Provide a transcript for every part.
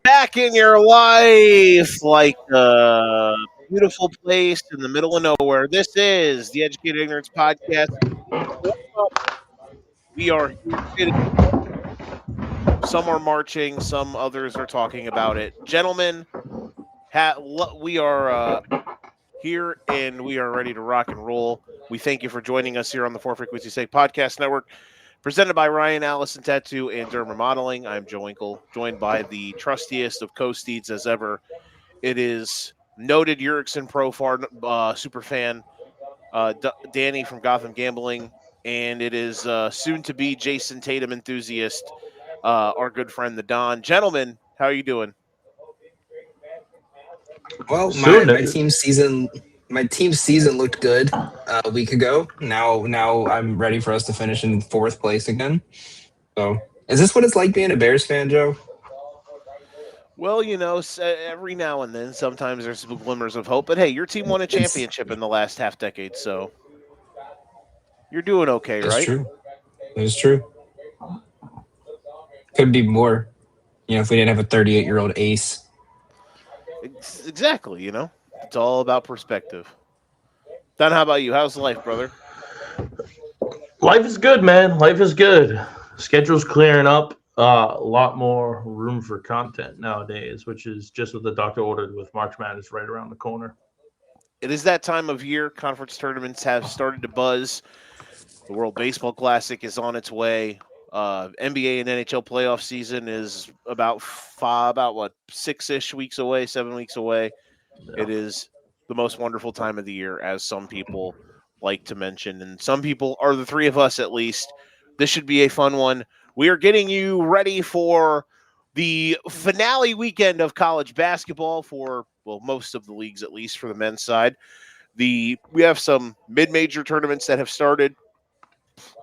back in your life like a beautiful place in the middle of nowhere. This is the Educated Ignorance Podcast. We are here. Some are marching, some others are talking about it. Gentlemen, we are here and we are ready to rock and roll. We thank you for joining us here on the Four Frequency Sake Podcast Network. Presented by Ryan Allison Tattoo and Derma Modeling. I'm Joe Winkle, joined by the trustiest of co-steeds as ever. It is noted Urickson Pro super fan, Danny from Gotham Gambling, and it is soon-to-be Jason Tatum enthusiast, our good friend, the Don. Gentlemen, how are you doing? Well, Soon, my team's season looked good a week ago. Now I'm ready for us to finish in fourth place again. So, is this what it's like being a Bears fan, Joe? Well, every now and then, sometimes there's some glimmers of hope. But hey, your team won a championship in the last half decade, so you're doing okay, That's right? true. That's true. Could be more, if we didn't have a 38-year-old ace. Exactly, it's all about perspective. Don, how about you? How's life, brother? Life is good, man. Life is good. Schedule's clearing up. A lot more room for content nowadays, which is just what the doctor ordered with March Madness right around the corner. It is that time of year. Conference tournaments have started to buzz. The World Baseball Classic is on its way. NBA and NHL playoff season is about 6-ish weeks away, 7 weeks away. Yeah. It is the most wonderful time of the year, as some people like to mention, and some people are the three of us at least. This should be a fun one. We are getting you ready for the finale weekend of college basketball for, most of the leagues, at least for the men's side. We have some mid-major tournaments that have started,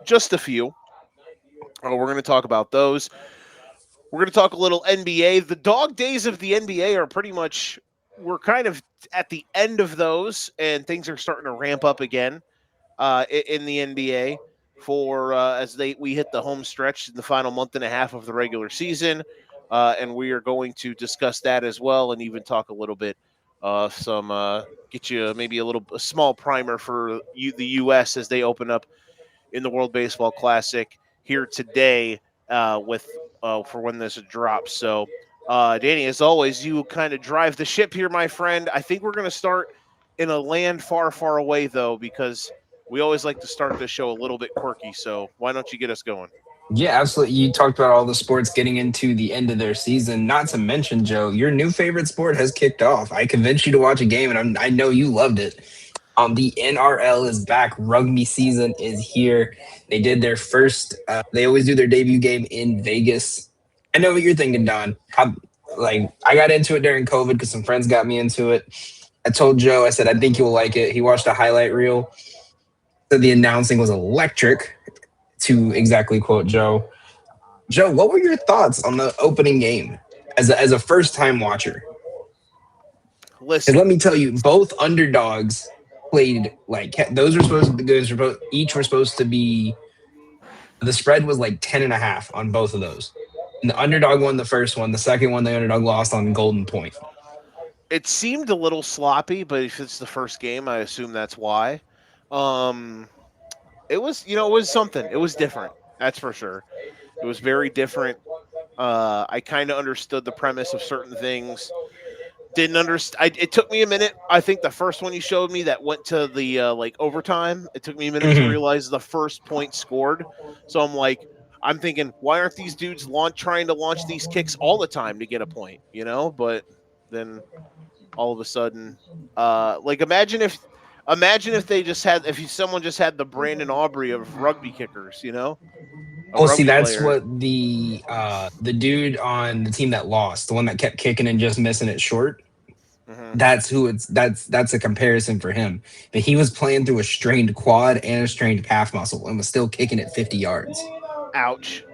just a few. We're going to talk about those. We're going to talk a little NBA. The dog days of the NBA are pretty much, we're kind of at the end of those, and things are starting to ramp up again in the NBA as we hit the home stretch in the final month and a half of the regular season. And we are going to discuss that as well, and even talk a little bit get you maybe a small primer for the U.S. as they open up in the World Baseball Classic here today for when this drops. So, Danny, as always, you kind of drive the ship here, my friend. I think we're going to start in a land far, far away, though, because we always like to start this show a little bit quirky. So why don't you get us going? Yeah, absolutely. You talked about all the sports getting into the end of their season. Not to mention, Joe, your new favorite sport has kicked off. I convinced you to watch a game, and I know you loved it. The NRL is back. Rugby season is here. They did their first. They always do their debut game in Vegas. I know what you're thinking, Don. I got into it during COVID because some friends got me into it. I told Joe, I said, I think you'll like it. He watched a highlight reel. Said the announcing was electric, to exactly quote Joe. Joe, what were your thoughts on the opening game as a first-time watcher? Listen, let me tell you, both underdogs played like those were supposed to be each were supposed to be. The spread was like 10.5 on both of those. And the underdog won the first one. The second one, the underdog lost on golden point. It seemed a little sloppy, but if it's the first game, I assume that's why. It was, it was something. It was different. That's for sure. It was very different. I kind of understood the premise of certain things. Didn't understand. It took me a minute. I think the first one you showed me that went to the overtime. It took me a minute to realize the first point scored. So I'm thinking, why aren't these dudes trying to launch these kicks all the time to get a point? But then all of a sudden, imagine if someone just had the Brandon Aubrey of rugby kickers, See, that's player. What the dude on the team that lost, the one that kept kicking and just missing it short. Mm-hmm. That's a comparison for him. But he was playing through a strained quad and a strained calf muscle and was still kicking it 50 yards. Ouch.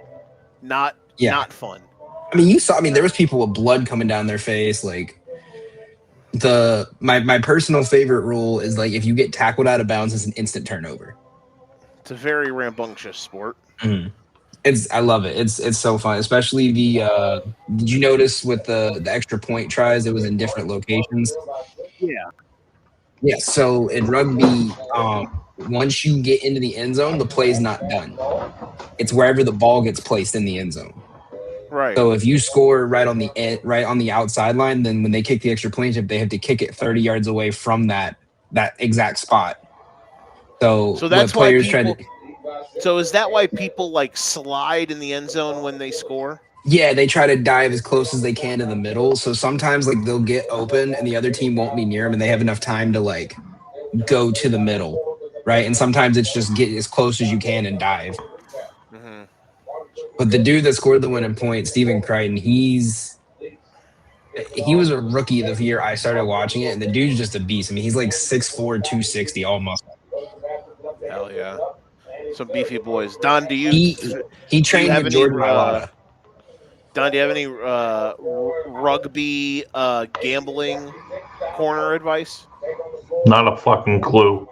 Not fun. I mean, there was people with blood coming down their face. Like my personal favorite rule is if you get tackled out of bounds, it's an instant turnover. It's a very rambunctious sport. Mm-hmm. I love it. It's so fun, especially the. Did you notice with the extra point tries? It was in different locations. Yeah. Yeah. So in rugby, once you get into the end zone, the play's not done. It's wherever the ball gets placed in the end zone. Right. So if you score right on the outside line, then when they kick the extra point, they have to kick it 30 yards away from that exact spot. So So what that's why players try people. to So is that why people like slide in the end zone when they score? Yeah, they try to dive as close as they can to the middle. So sometimes like they'll get open and the other team won't be near them and they have enough time to like go to the middle, right? And sometimes it's just get as close as you can and dive. Mm-hmm. But the dude that scored the winning point, Stephen Crichton, he was a rookie the year I started watching it, and the dude's just a beast. I mean, he's like 6'4", 260, all muscle. Hell yeah, some beefy boys. Don, do you He do you trained have with any? Jordan Mailata. Don, do you have any rugby gambling corner advice? Not a fucking clue.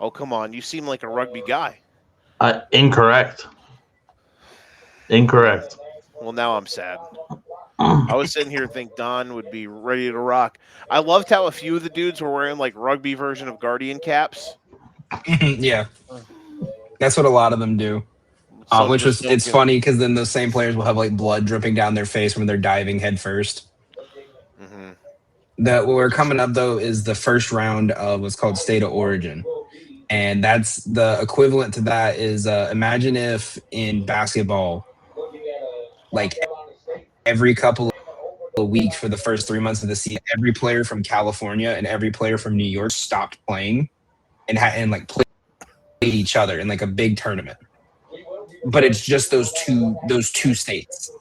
Oh, come on. You seem like a rugby guy. Incorrect. Well, now I'm sad. I was sitting here thinking Don would be ready to rock. I loved how a few of the dudes were wearing like rugby version of Guardian caps. Yeah. That's what a lot of them do. Which was it's funny because then those same players will have like blood dripping down their face when they're diving head first. Mm-hmm. What we're coming up though is the first round of what's called State of Origin, and that's the equivalent to that is imagine if in basketball, like every couple of weeks for the first 3 months of the season, every player from California and every player from New York stopped playing and like played each other in like a big tournament. But it's just those two states.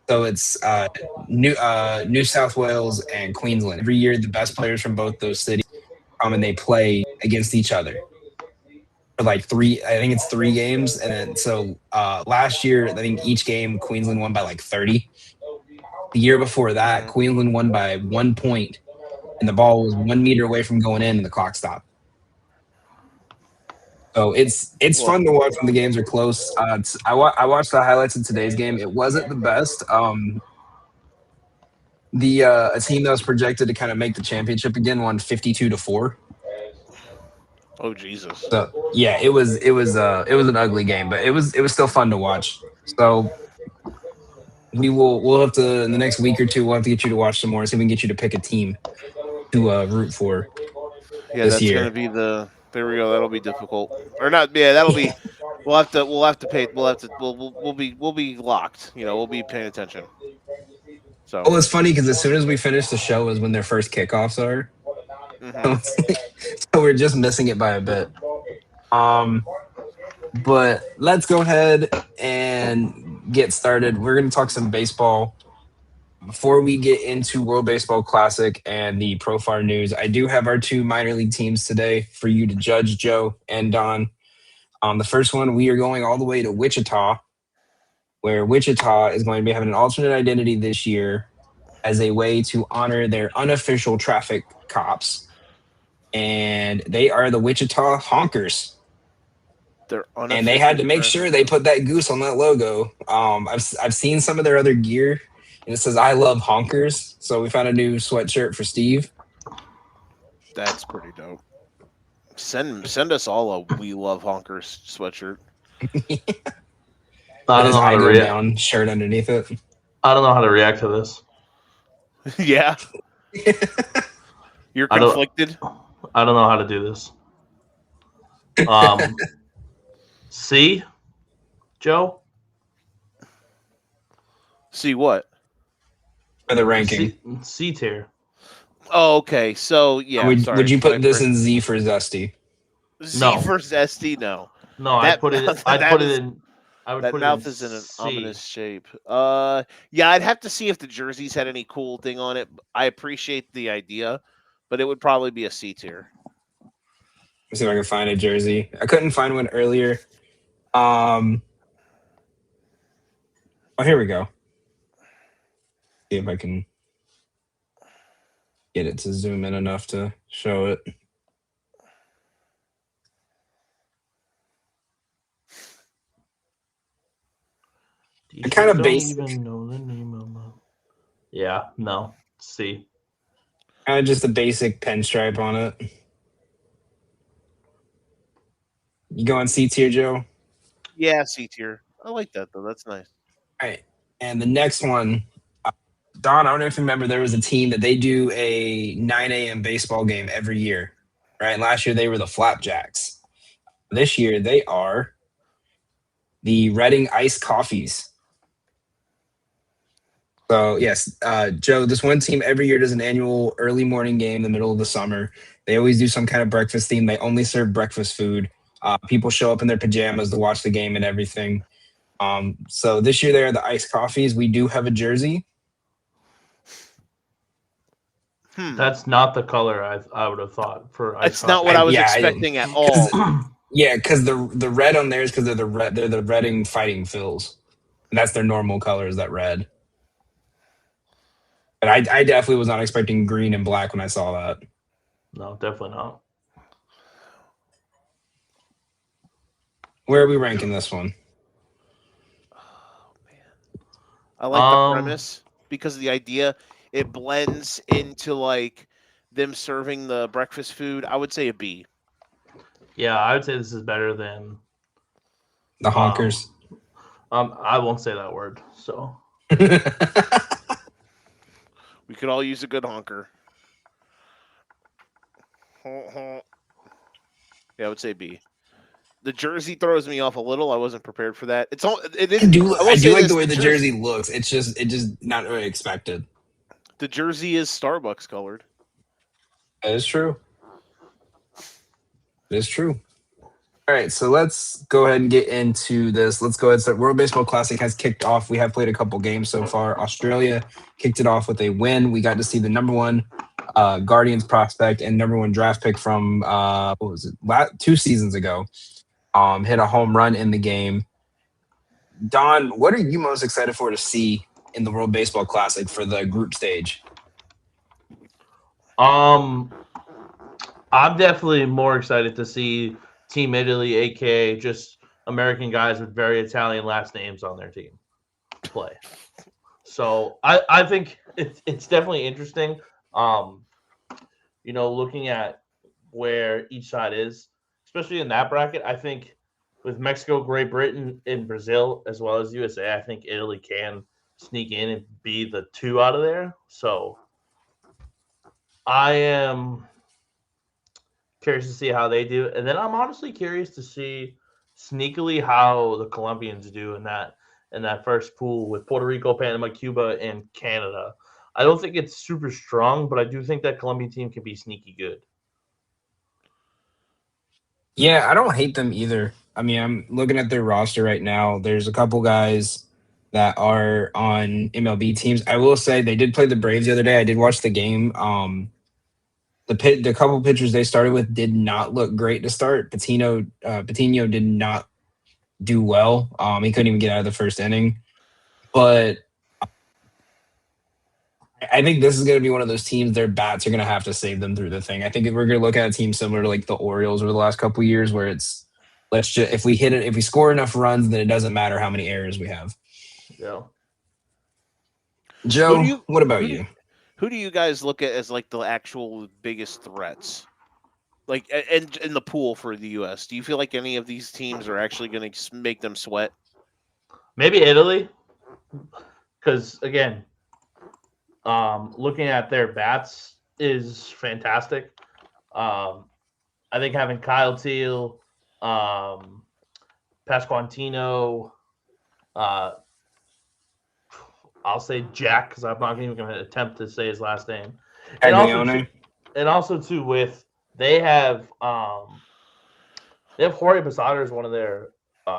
So it's New South Wales and Queensland. Every year, the best players from both those cities come and they play against each other for like I think it's 3 games. And then, so last year, I think each game Queensland won by like 30. The year before that, Queensland won by 1 point, and the ball was 1 meter away from going in, and the clock stopped. So it's fun to watch when the games are close. I watched the highlights of today's game. It wasn't the best. A team that was projected to kind of make the championship again won 52-4. Oh Jesus! So yeah, it was an ugly game, but it was still fun to watch. So we'll have to in the next week or two we'll have to get you to watch some more. See if we can get you to pick a team to root for. Yeah, that's going to be the. There we go. That'll be difficult, or not? Yeah, that'll be. We'll have to pay. We'll be locked. You know, we'll be paying attention. So. Well, it's funny because as soon as we finish the show is when their first kickoffs are. Mm-hmm. So we're just missing it by a bit. But let's go ahead and get started. We're going to talk some baseball. Before we get into World Baseball Classic and the Profile news, I do have our 2 minor league teams today for you to judge, Joe and Don. The first one, we are going all the way to Wichita, where Wichita is going to be having an alternate identity this year as a way to honor their unofficial traffic cops. And they are the Wichita Honkers. And they had to make sure they put that goose on that logo. I've seen some of their other gear, and it says "I love honkers." So we found a new sweatshirt for Steve. That's pretty dope. Send us all a "We Love Honkers" sweatshirt. I don't know how to react. Down shirt underneath it. I don't know how to react to this. Yeah, you're conflicted. I don't know how to do this. C, Joe. See what? For the ranking. C tier. Oh, okay. So yeah. Would you put this in Z for Zesty? Z for Zesty? No. No, I'd put it in. That mouth is in an ominous shape. Yeah, I'd have to see if the jerseys had any cool thing on it. I appreciate the idea, but it would probably be a C tier. Let's see if I can find a jersey. I couldn't find one earlier. Oh, here we go. See if I can get it to zoom in enough to show it. These kind of don't basic. even know the name of them. Yeah, no. C. Kind of just a basic pinstripe on it. You going C tier, Joe? Yeah, C tier. I like that though. That's nice. All right. And the next one, Don, I don't know if you remember, there was a team that they do a 9 a.m. baseball game every year, right? Last year they were the Flapjacks. This year they are the Reading Iced Coffees. So yes, Joe, this one team every year does an annual early morning game in the middle of the summer. They always do some kind of breakfast theme. They only serve breakfast food. People show up in their pajamas to watch the game and everything. So this year they are the Iced Coffees. We do have a jersey. That's not the color I would have thought for ice It's coffee. not what I was expecting at all. Yeah, because the red on there is because they're the Reading Fighting Phils. And that's their normal color is that red. But I definitely was not expecting green and black when I saw that. No, definitely not. Where are we ranking this one? Oh man, I like the premise because of the idea. It blends into like them serving the breakfast food. I would say a B. Yeah, I would say this is better than The honkers. I won't say that word. So We could all use a good honker. Yeah, I would say B. The jersey throws me off a little. I wasn't prepared for that. It's all. It is. I do like the way the jersey jersey looks. It just not really expected. The jersey is Starbucks colored. That is true. It is true. All right, so let's go ahead and get into this. Let's go ahead and start. World Baseball Classic has kicked off. We have played a couple games so far. Australia kicked it off with a win. We got to see the number one Guardians prospect and number one draft pick from what was it? 2 seasons ago. Hit a home run in the game. Don, what are you most excited for to see in the World Baseball Classic for the group stage? I'm definitely more excited to see Team Italy, aka just American guys with very Italian last names on their team, play. So I think it's definitely interesting. Looking at where each side is, especially in that bracket, I think with Mexico, Great Britain, and Brazil, as well as USA, I think Italy can sneak in and be the 2 out of there. So I am curious to see how they do. And then I'm honestly curious to see sneakily how the Colombians do in that first pool with Puerto Rico, Panama, Cuba, and Canada. I don't think it's super strong, but I do think that Colombian team can be sneaky good. Yeah, I don't hate them either. I mean, I'm looking at their roster right now. There's a couple guys that are on MLB teams. I will say they did play the Braves the other day. I did watch the game. The couple pitchers they started with did not look great to start. Patino did not do well. He couldn't even get out of the first inning. But I think this is going to be one of those teams. Their bats are going to have to save them through the thing. I think we're going to look at a team similar to like the Orioles over the last couple of years, where it's if we score enough runs, then it doesn't matter how many errors we have. Yeah. Joe, what about you? Who do you guys look at as like the actual biggest threats? Like in the pool for the U.S., do you feel like any of these teams are actually going to make them sweat? Maybe Italy, because again, looking at their bats is fantastic. I think having Kyle Teal, Pasquantino, I'll say Jack because I'm not even going to attempt to say his last name. And also too with they have Jorge Posada as one of their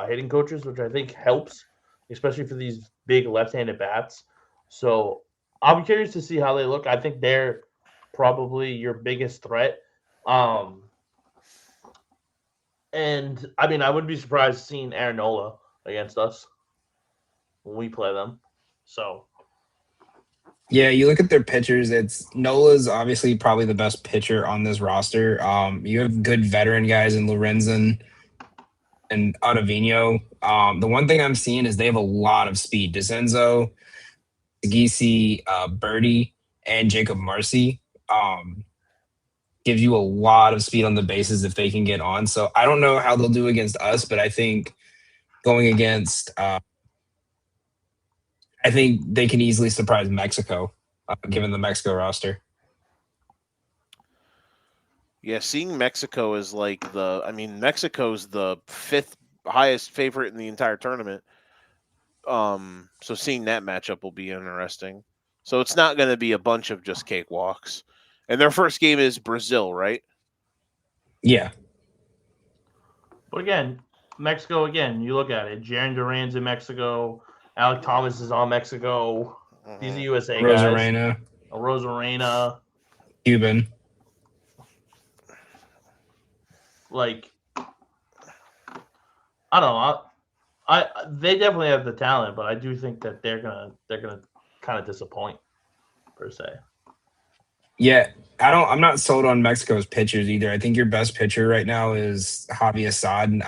hitting coaches, which I think helps, especially for these big left-handed bats. So I'm curious to see how they look. I think they're probably your biggest threat. And I mean, I wouldn't be surprised seeing Aaron Nola against us when we play them. So, yeah, you look at their pitchers. Nola's obviously probably the best pitcher on this roster. You have good veteran guys in Lorenzen. and Ottavino. The one thing I'm seeing is they have a lot of speed. DeCenzo, Sagisi, Birdie, and Jacob Marcy gives you a lot of speed on the bases if they can get on. So I don't know how they'll do against us, but I think going against, I think they can easily surprise Mexico, given the Mexico roster. Yeah, seeing Mexico is like Mexico's the 5th highest favorite in the entire tournament. So seeing that matchup will be interesting. So it's not going to be a bunch of just cakewalks. And their first game is Brazil, right? Yeah. But again, Mexico, you look at it. Jaron Duran's in Mexico. Alec Thomas is on Mexico. These are USA guys. Rosarena. Cuban. Like, I don't know. They definitely have the talent, but I do think that they're gonna kind of disappoint per se. Yeah, I'm not sold on Mexico's pitchers either. I think your best pitcher right now is Javier Assad, and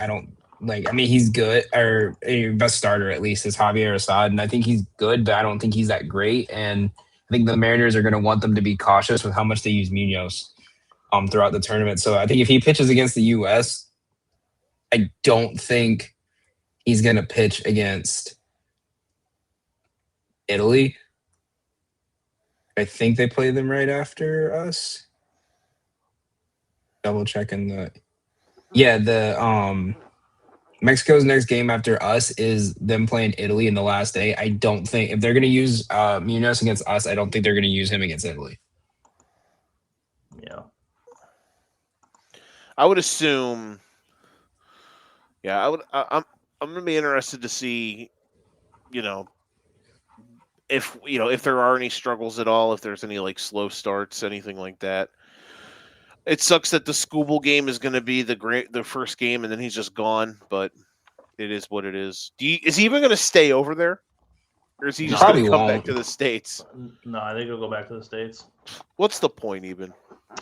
he's good, or your best starter at least is Javier Assad, and I think he's good, but I don't think he's that great. And I think the Mariners are going to want them to be cautious with how much they use Munoz throughout the tournament. So I think if he pitches against the U.S., I don't think he's going to pitch against Italy. I think they play them right after us. Double checking the Mexico's next game after us is them playing Italy in the last day. I don't think if they're going to use Munoz against us, I don't think they're going to use him against Italy. Yeah, I would assume. Yeah, I'm going to be interested to see, if there are any struggles at all, if there's any like slow starts, anything like that. It sucks that the Scooble game is going to be the first game, and then he's just gone. But it is what it is. Is he even going to stay over there, or is he just going to come back to the States? No, I think he'll go back to the States. What's the point, even?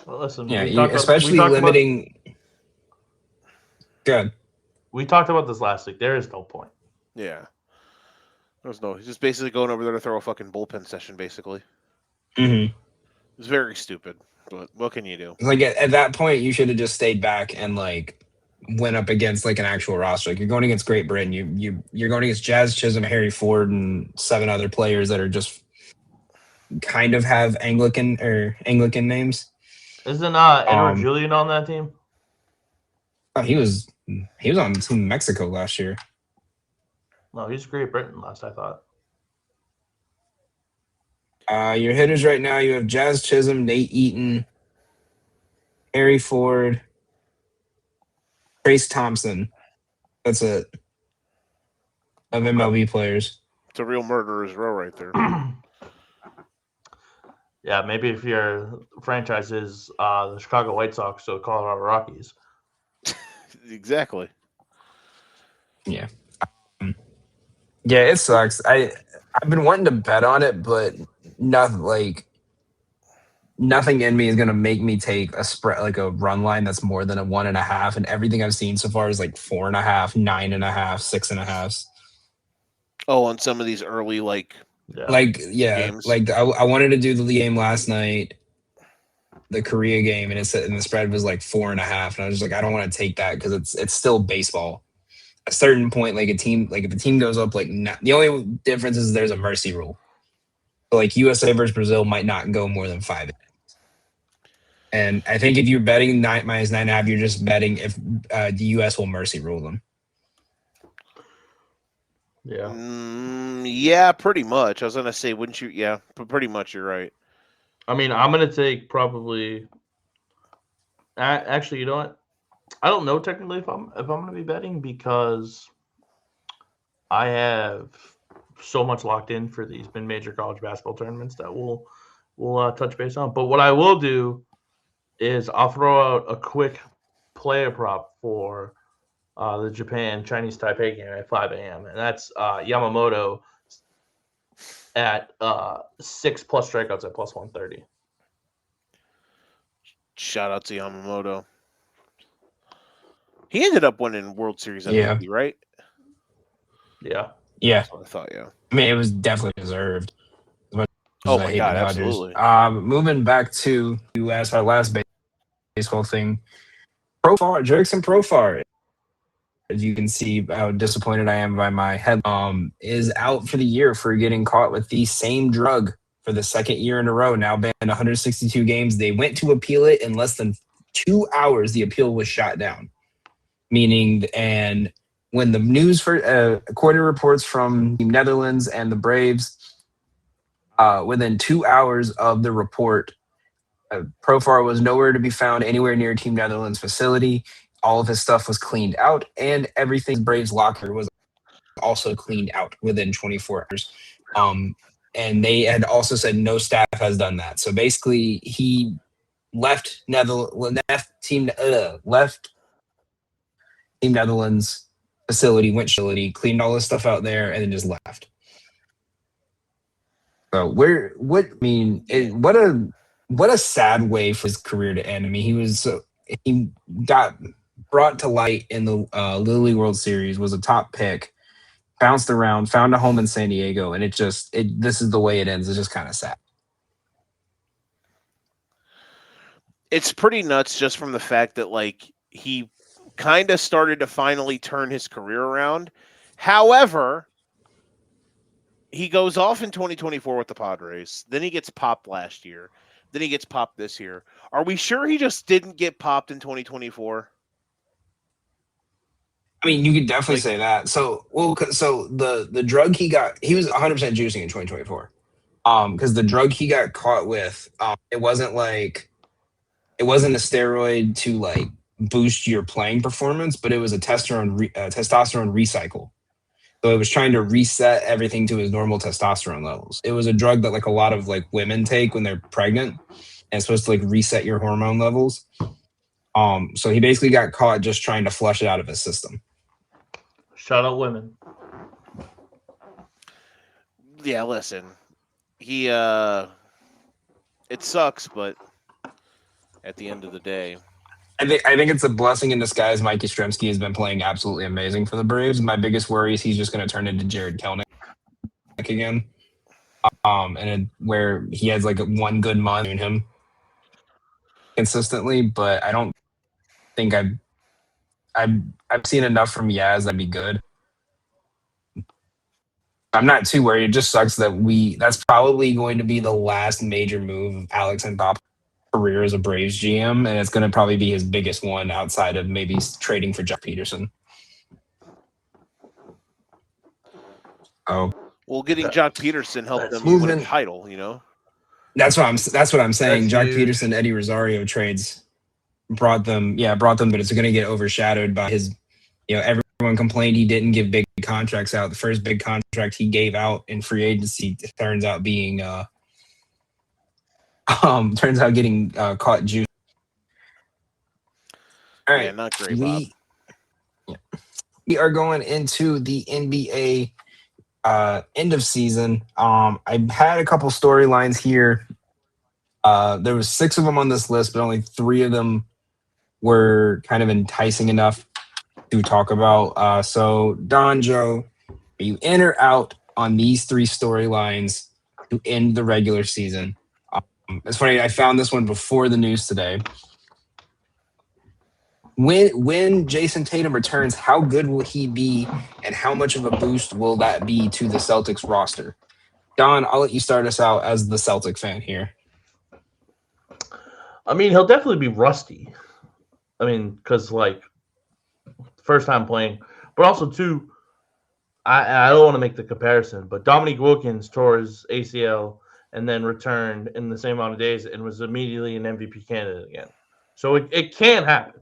Well, listen, especially limiting. Good. We talked about this last week. There is no point. Yeah. He's just basically going over there to throw a fucking bullpen session, basically. Mm-hmm. It's very stupid, but what can you do? Like at that point, you should have just stayed back and went up against an actual roster. Like you're going against Great Britain, you're going against Jazz Chisholm, Harry Ford, and 7 other players that are just kind of have Anglican names. Isn't Edward Julian on that team? Oh, he was on Team Mexico last year. No, he's Great Britain last I thought. Your hitters right now, you have Jazz Chisholm, Nate Eaton, Harry Ford, Trace Thompson. That's it. Of MLB players. It's a real murderer's row right there. Yeah, maybe if your franchise is the Chicago White Sox or the Colorado Rockies. Exactly. Yeah. Yeah, it sucks. I've been wanting to bet on it, but nothing in me is gonna make me take a spread, like a run line that's more than a 1.5. And everything I've seen so far is 4.5, 9.5, 6.5. Oh, on some of these early games. I wanted to do the game last night, the Korea game, and the spread was 4.5, and I was just I don't want to take that because it's still baseball. A certain point, if the team goes up, the only difference is there's a mercy rule. So USA versus Brazil might not go more than 5. And I think if you're betting minus 9.5, you're just betting if the US will mercy rule them. Yeah. Yeah, pretty much. I was gonna say, wouldn't you? Yeah, but pretty much, you're right. I mean, I'm gonna take probably. Actually, you know what? I don't know technically if I'm gonna be betting because I have so much locked in for these major college basketball tournaments that we'll touch base on. But what I will do is I'll throw out a quick player prop for the Japan Chinese Taipei game at 5 a.m. and that's Yamamoto at 6+ strikeouts at +130. Shout out to Yamamoto. He ended up winning World Series MVP, right? Yeah. Yeah. That's what I thought, yeah. I mean, it was definitely deserved. As much Oh as I my hate God, the Dodgers. absolutely. Moving back to U.S., our last baseball thing. Profar, Jerickson Profar, as you can see how disappointed I am by my head, is out for the year for getting caught with the same drug for the second year in a row, now banned 162 games. They went to appeal it in less than 2 hours. The appeal was shot down, meaning, and when the news for according to reports from the Netherlands and the Braves, within 2 hours of the report, Profar was nowhere to be found anywhere near Team Netherlands facility. All of his stuff was cleaned out, and everything Braves locker was also cleaned out within 24 hours. And they had also said no staff has done that. So basically, he left Team Netherlands facility, cleaned all his stuff out there, and then just left. So what a sad way for his career to end. I mean, he got brought to light in the Little League World Series, was a top pick, bounced around, found a home in San Diego, and this is the way it ends. It's just kind of sad. It's pretty nuts just from the fact that like he kind of started to finally turn his career around. However, he goes off in 2024 with the Padres. Then he gets popped last year. Then he gets popped this year. Are we sure he just didn't get popped in 2024? I mean, you could definitely say that. So the drug he got, he was 100% juicing in 2024. Because the drug he got caught with, it wasn't a steroid to like boost your playing performance, but it was a testosterone recycle. So it was trying to reset everything to his normal testosterone levels. It was a drug that like a lot of like women take when they're pregnant, and it's supposed to like reset your hormone levels. So he basically got caught just trying to flush it out of his system. Shout out women. Yeah, listen. He it sucks, but at the end of the day, I think it's a blessing in disguise. Mike Yastrzemski has been playing absolutely amazing for the Braves. My biggest worry is he's just going to turn into Jared Kelenic again. Where he has like one good month in him consistently, but I don't think I've seen enough from Yaz that'd be good. I'm not too worried. It just sucks that that's probably going to be the last major move of Alex and Bob's career as a Braves GM, and it's going to probably be his biggest one outside of maybe trading for Jock Peterson. Oh, well, getting Jock Peterson helped them win a title. You know, that's what I'm saying. Jock Peterson, Eddie Rosario trades brought them, but it's going to get overshadowed by his. Everyone complained he didn't give big contracts out. The first big contract he gave out in free agency turns out being getting caught juice. All right, not great, Bob. We are going into the NBA end of season. I had a couple storylines here. There was 6 of them on this list, but only 3 of them were kind of enticing enough to talk about. So, Don, Joe, are you in or out on these 3 storylines to end the regular season? It's funny, I found this one before the news today. When Jason Tatum returns, how good will he be, and how much of a boost will that be to the Celtics roster? Don, I'll let you start us out as the Celtic fan here. I mean, he'll definitely be rusty. I mean, because like first time playing, but also too, I don't want to make the comparison, but Dominique Wilkins tore his ACL and then returned in the same amount of days and was immediately an MVP candidate again. So it can happen.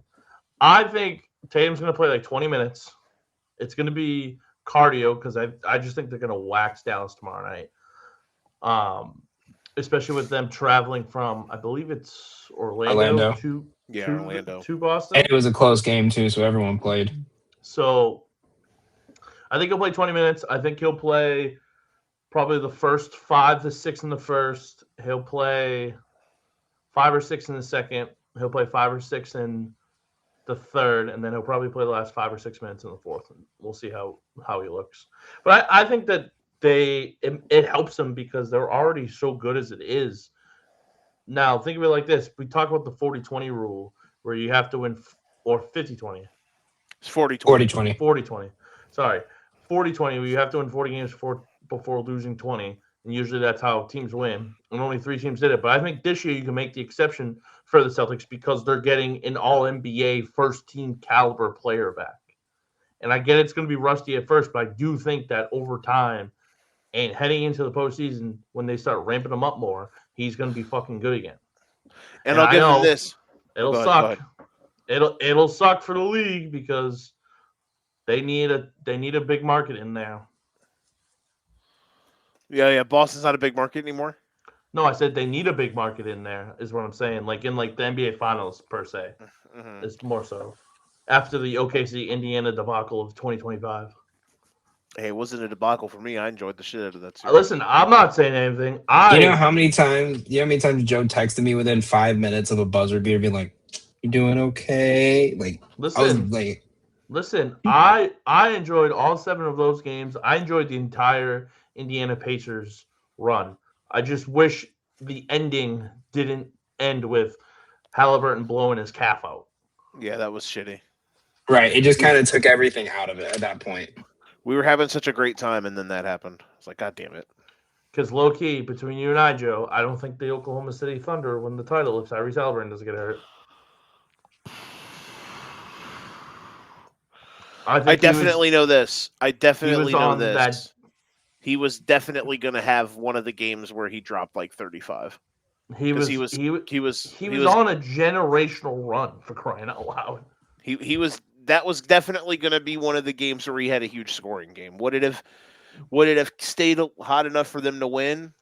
I think Tatum's going to play like 20 minutes. It's going to be cardio because I just think they're going to wax Dallas tomorrow night. Especially with them traveling from, I believe it's Orlando. to Boston. And it was a close game too, so everyone played. So I think he'll play 20 minutes. I think he'll play probably the first 5 to 6 in the first. He'll play 5 or 6 in the second. He'll play 5 or 6 in the third, and then he'll probably play the last 5 or 6 minutes in the fourth. And we'll see how he looks. But I think that it helps them because they're already so good as it is. Now, think of it like this. We talk about the 40-20 rule where you have to win, or 50-20. It's 40-20. 40-20. 40-20. Sorry. 40-20, where you have to win 40 games before losing 20. And usually that's how teams win. And only 3 teams did it. But I think this year you can make the exception for the Celtics because they're getting an all-NBA first-team caliber player back. And I get it's going to be rusty at first, but I do think that over time and heading into the postseason, when they start ramping him up more, he's going to be fucking good again. And I'll give him this. It'll Go suck. ahead. It'll suck for the league because they need a big market in there. Yeah. Boston's not a big market anymore. No, I said they need a big market in there, is what I'm saying. Like in the NBA Finals per se. Mm-hmm. It's more so. After the OKC Indiana debacle of 2025. Hey, it wasn't a debacle for me. I enjoyed the shit out of that series. Listen, I'm not saying anything. You know how many times Joe texted me within 5 minutes of a buzzer beater being like, "You doing okay?" Like, Listen, I enjoyed all 7 of those games. I enjoyed the entire Indiana Pacers run. I just wish the ending didn't end with Halliburton blowing his calf out. Yeah, that was shitty. Right. It just kind of took everything out of it at that point. We were having such a great time, and then that happened. It's like, God damn it. Because low-key, between you and I, Joe, I don't think the Oklahoma City Thunder win the title if Tyrese Halliburton doesn't get hurt. I definitely know this. He was definitely going to have one of the games where he dropped like 35. He was on a generational run, for crying out loud. That was definitely going to be one of the games where he had a huge scoring game. Would it have stayed hot enough for them to win?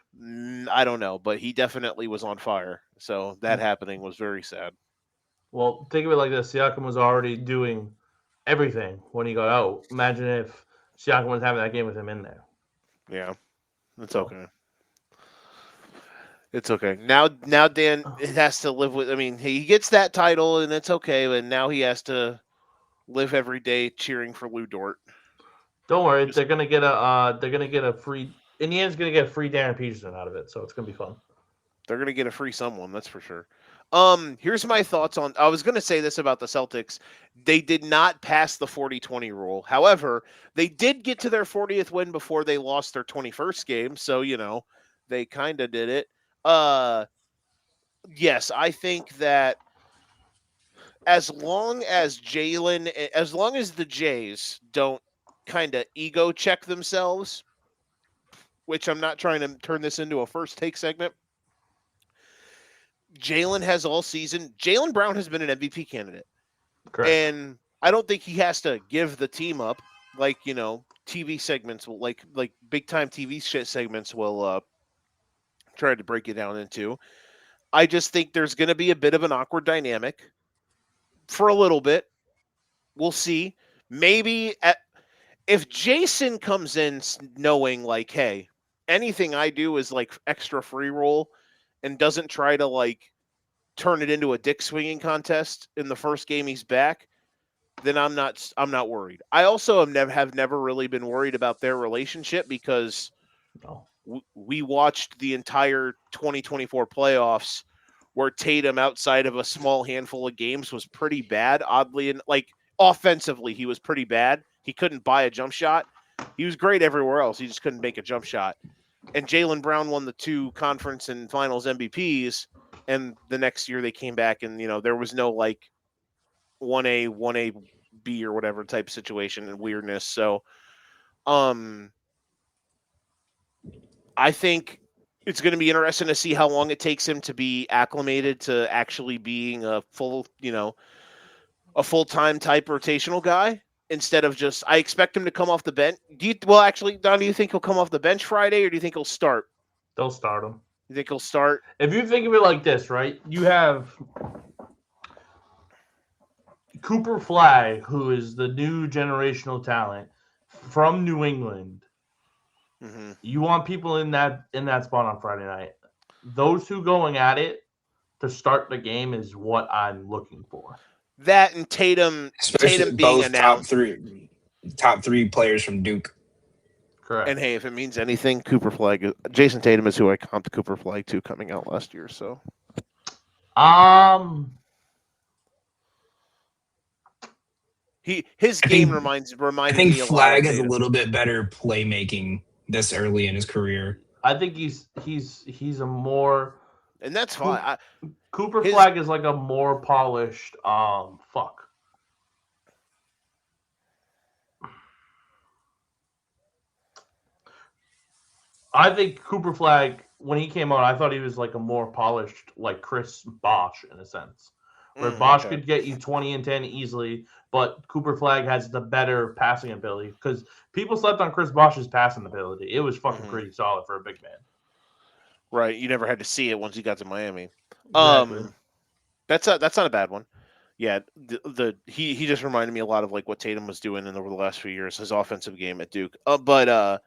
I don't know, but he definitely was on fire. So that happening was very sad. Well, think of it like this. Siakam was already doing everything when he got out. Imagine if Siakam was having that game with him in there. Yeah, it's okay. It's okay. Now Dan has to live with. I mean, he gets that title, and it's okay. But now he has to live every day cheering for Lou Dort. Don't worry, they're gonna get a free. Indiana's gonna get a free Darren Peterson out of it, so it's gonna be fun. They're gonna get a free someone, that's for sure. Here's my thoughts on. I was gonna say this about the Celtics. They did not pass the 40-20 rule. However, they did get to their 40th win before they lost their 21st game. So they kind of did it. Yes, I think that as long as the Jays don't kind of ego check themselves, which I'm not trying to turn this into a first take segment. Jaylen has all season. Jaylen Brown has been an MVP candidate. Correct. And I don't think he has to give the team up like, TV segments will like big time TV shit segments will try to break it down into. I just think there's going to be a bit of an awkward dynamic for a little bit. We'll see. Maybe if Jason comes in knowing like, hey, anything I do is like extra free roll and doesn't try to like turn it into a dick swinging contest in the first game he's back, then I'm not worried. I also have never really been worried about their relationship because we watched the entire 2024 playoffs where Tatum, outside of a small handful of games, was pretty bad. Oddly, and like offensively, he was pretty bad. He couldn't buy a jump shot. He was great everywhere else. He just couldn't make a jump shot. And Jaylen Brown won the 2 conference and finals MVPs. And the next year they came back and, there was no like 1A, 1AB or whatever type situation and weirdness. So, I think it's going to be interesting to see how long it takes him to be acclimated to actually being a full-time type rotational guy instead of just, I expect him to come off the bench. Don, do you think he'll come off the bench Friday or do you think he'll start? They'll start him. You think he'll start? If you think of it like this, right? You have Cooper Flagg, who is the new generational talent from New England. Mm-hmm. You want people in that spot on Friday night. Those two going at it to start the game is what I'm looking for. That and Tatum Especially being both announced. top three players from Duke. Correct. And hey, if it means anything, Jason Tatum is who I comped Cooper Flag to coming out last year. So, his game reminded I think me a lot of Flag has a Tatum. little bit better playmaking this early in his career. I think he's a more, and that's fine. Cooper Flag is like a more polished I think Cooper Flag, when he came out, I thought he was like a more polished, like Chris Bosh in a sense. Where Bosh could get you 20 and 10 easily, but Cooper Flag has the better passing ability. Because people slept on Chris Bosh's passing ability. It was fucking pretty solid for a big man. Right. You never had to see it once you got to Miami. Exactly. That's not a bad one. Yeah, he just reminded me a lot of like what Tatum was doing over the last few years, his offensive game at Duke. But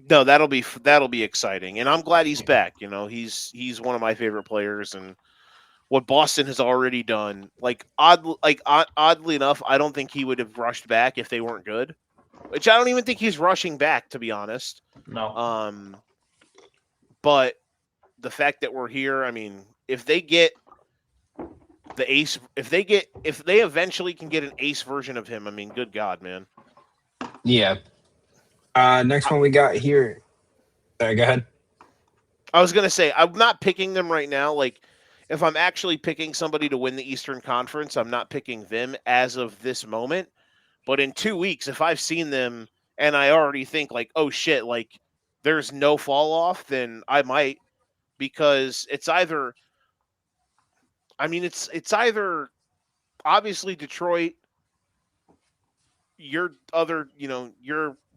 no, that'll be exciting, and I'm glad he's back. You know, he's one of my favorite players, and what Boston has already done, oddly enough, I don't think he would have rushed back if they weren't good. Which I don't even think he's rushing back, to be honest. No. But the fact that we're here, I mean, if they get the ace, if they eventually can get an ace version of him, I mean, good God, man. Yeah. Next one we got here. Sorry, go ahead. I was gonna say I'm not picking them right now. Like, if I'm actually picking somebody to win the Eastern Conference, I'm not picking them as of this moment. But in 2 weeks, if I've seen them and I already think like, oh shit, like there's no fall off, then I might, because it's either obviously Detroit, your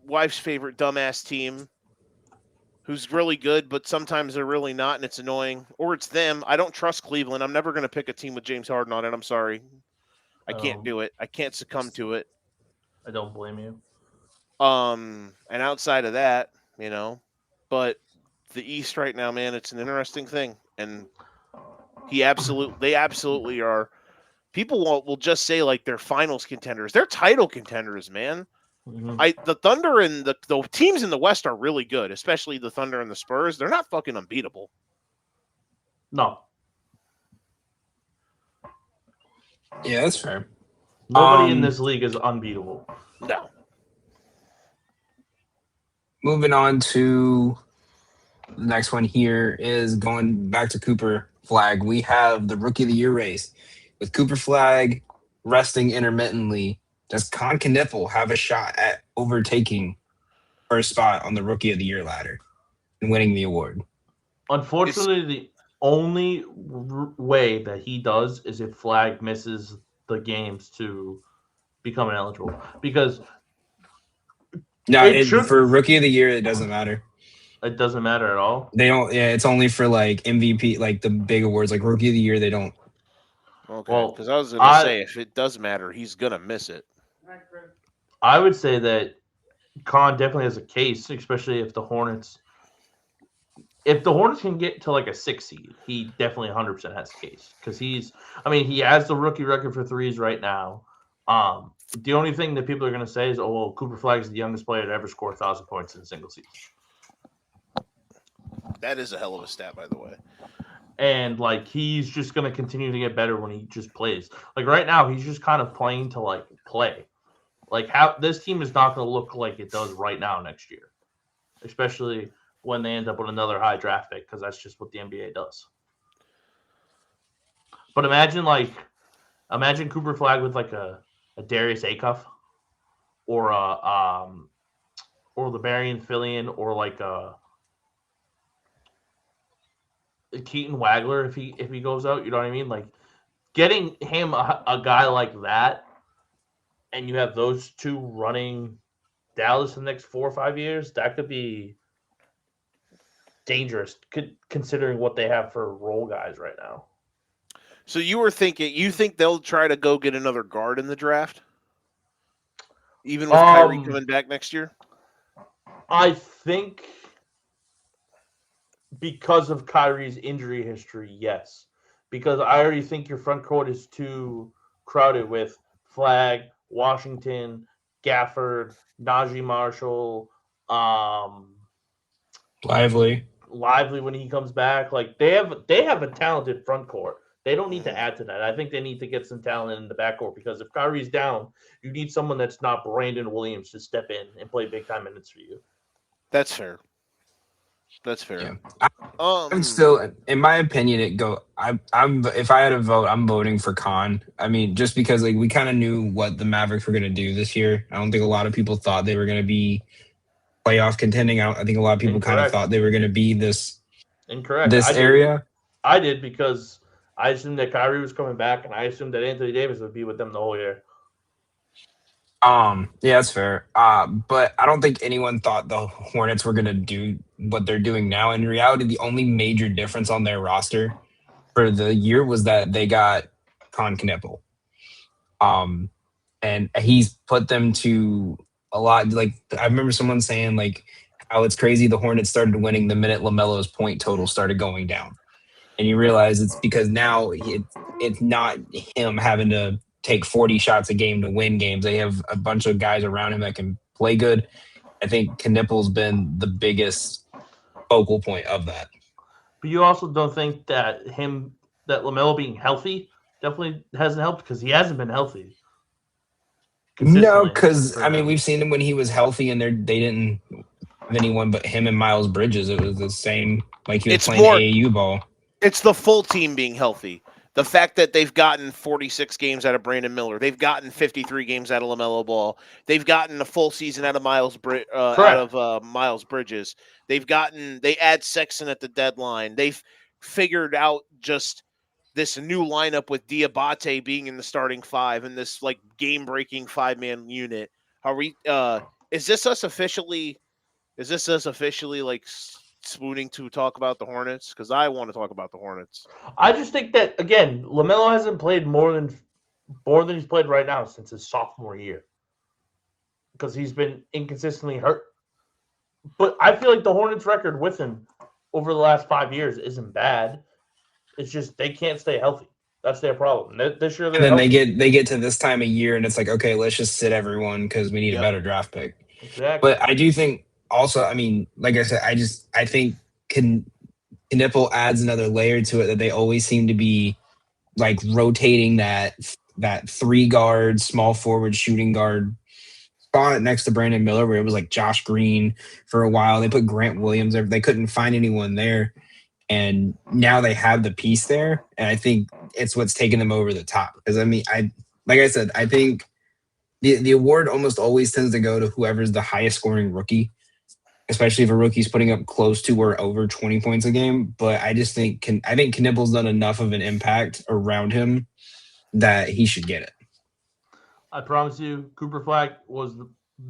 wife's favorite dumbass team, who's really good, but sometimes they're really not, and it's annoying. Or it's them. I don't trust Cleveland. I'm never going to pick a team with James Harden on it. I'm sorry. I can't do it. I can't succumb to it. I don't blame you. And outside of that, but the East right now, man, it's an interesting thing. And they absolutely are. People will just say like they're finals contenders. They're title contenders, man. The Thunder and the teams in the West are really good, especially the Thunder and the Spurs. They're not fucking unbeatable. No. Yeah, that's fair. Nobody in this league is unbeatable. No. Moving on to the next one here is going back to Cooper Flag. We have the Rookie of the Year race. With Cooper Flag resting intermittently, does Con Kniffel have a shot at overtaking first spot on the Rookie of the Year ladder and winning the award? Unfortunately, the only way that he does is if Flag misses the games to become ineligible. Because for Rookie of the Year, it doesn't matter. It doesn't matter at all? They don't. Yeah, it's only for like MVP, like the big awards, like Rookie of the Year, they don't. Okay, because I was going to say, if it does matter, he's going to miss it. I would say that Con definitely has a case, especially if the Hornets can get to like a 6 seed, he definitely 100% has a case. Because he has the rookie record for threes right now. The only thing that people are going to say is, oh, well, Cooper Flag is the youngest player to ever score 1,000 points in a single season. That is a hell of a stat, by the way. And, like, he's just going to continue to get better when he just plays. Like, right now, he's just kind of playing to, like, play. Like, this team is not going to look like it does right now next year. Especially when they end up with another high draft pick, because that's just what the NBA does. But imagine Cooper Flag with, like, a Darius Acuff or LeBarian Fillion or, like, a Keaton Wagler if he goes out, you know what I mean? Like, getting him a guy like that, and you have those two running Dallas in the next 4 or 5 years, that could be dangerous, considering what they have for role guys right now. So you think they'll try to go get another guard in the draft, even with Kyrie coming back next year? I think, because of Kyrie's injury history, yes. because I already think your front court is too crowded with Flag, Washington, Gafford, Najee Marshall, Lively. Lively when he comes back. Like they have a talented front court. They don't need to add to that. I think they need to get some talent in the backcourt because if Kyrie's down, you need someone that's not Brandon Williams to step in and play big time minutes for you. That's fair. That's fair. Yeah. I'm still, in my opinion, I'm if I had to vote, I'm voting for Khan. I mean, just because like we kind of knew what the Mavericks were going to do this year. I don't think a lot of people thought they were going to be playoff contending. I think a lot of people kind of thought they were going to be this area. I did because I assumed that Kyrie was coming back, and I assumed that Anthony Davis would be with them the whole year. Yeah, that's fair. But I don't think anyone thought the Hornets were gonna do what they're doing now. In reality, the only major difference on their roster for the year was that they got Con Knippel. And he's put them to a lot. Like I remember someone saying like how it's crazy the Hornets started winning the minute LaMelo's point total started going down. And you realize it's because now it's not him having to take 40 shots a game to win games. They have a bunch of guys around him that can play good. I think Knippel's been the biggest focal point of that. But you also don't think that LaMelo being healthy definitely hasn't helped because he hasn't been healthy. No, because I mean we've seen him when he was healthy and they didn't have anyone but him and Miles Bridges. It was the same like he was playing AAU ball. It's the full team being healthy. The fact that they've gotten 46 games out of Brandon Miller, they've gotten 53 games out of LaMelo Ball, they've gotten a full season out of Miles Bridges. They add Sexton at the deadline. They've figured out just this new lineup with Diabate being in the starting five and this like game-breaking 5-man unit. Is this us officially like spooning to talk about the Hornets? Because I want to talk about the Hornets. I just think that again, LaMelo hasn't played more than he's played right now since his sophomore year because he's been inconsistently hurt. But I feel like the Hornets' record with him over the last 5 years isn't bad. It's just they can't stay healthy. That's their problem. This year, and then they get to this time of year, and it's like, okay, let's just sit everyone because we need a better draft pick. Exactly. But I do think also, I mean, like I said, I think Knippel adds another layer to it that they always seem to be like rotating that 3-guard, small forward, shooting guard spot next to Brandon Miller, where it was like Josh Green for a while. They put Grant Williams there. They couldn't find anyone there. And now they have the piece there. And I think it's what's taken them over the top. Because I mean, I think the award almost always tends to go to whoever's the highest scoring rookie, especially if a rookie's putting up close to or over 20 points a game. But I just think Knippel's done enough of an impact around him that he should get it. I promise you, Cooper Flag was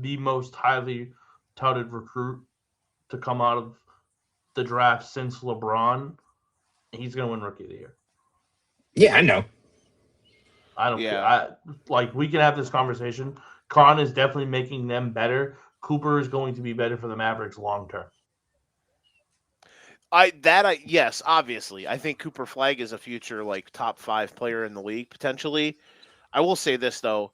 the most highly touted recruit to come out of the draft since LeBron. He's going to win Rookie of the Year. Yeah, I know. I don't care. We can have this conversation. Khan is definitely making them better. Cooper is going to be better for the Mavericks long term. Yes, obviously. I think Cooper Flag is a future like top 5 player in the league potentially. I will say this though,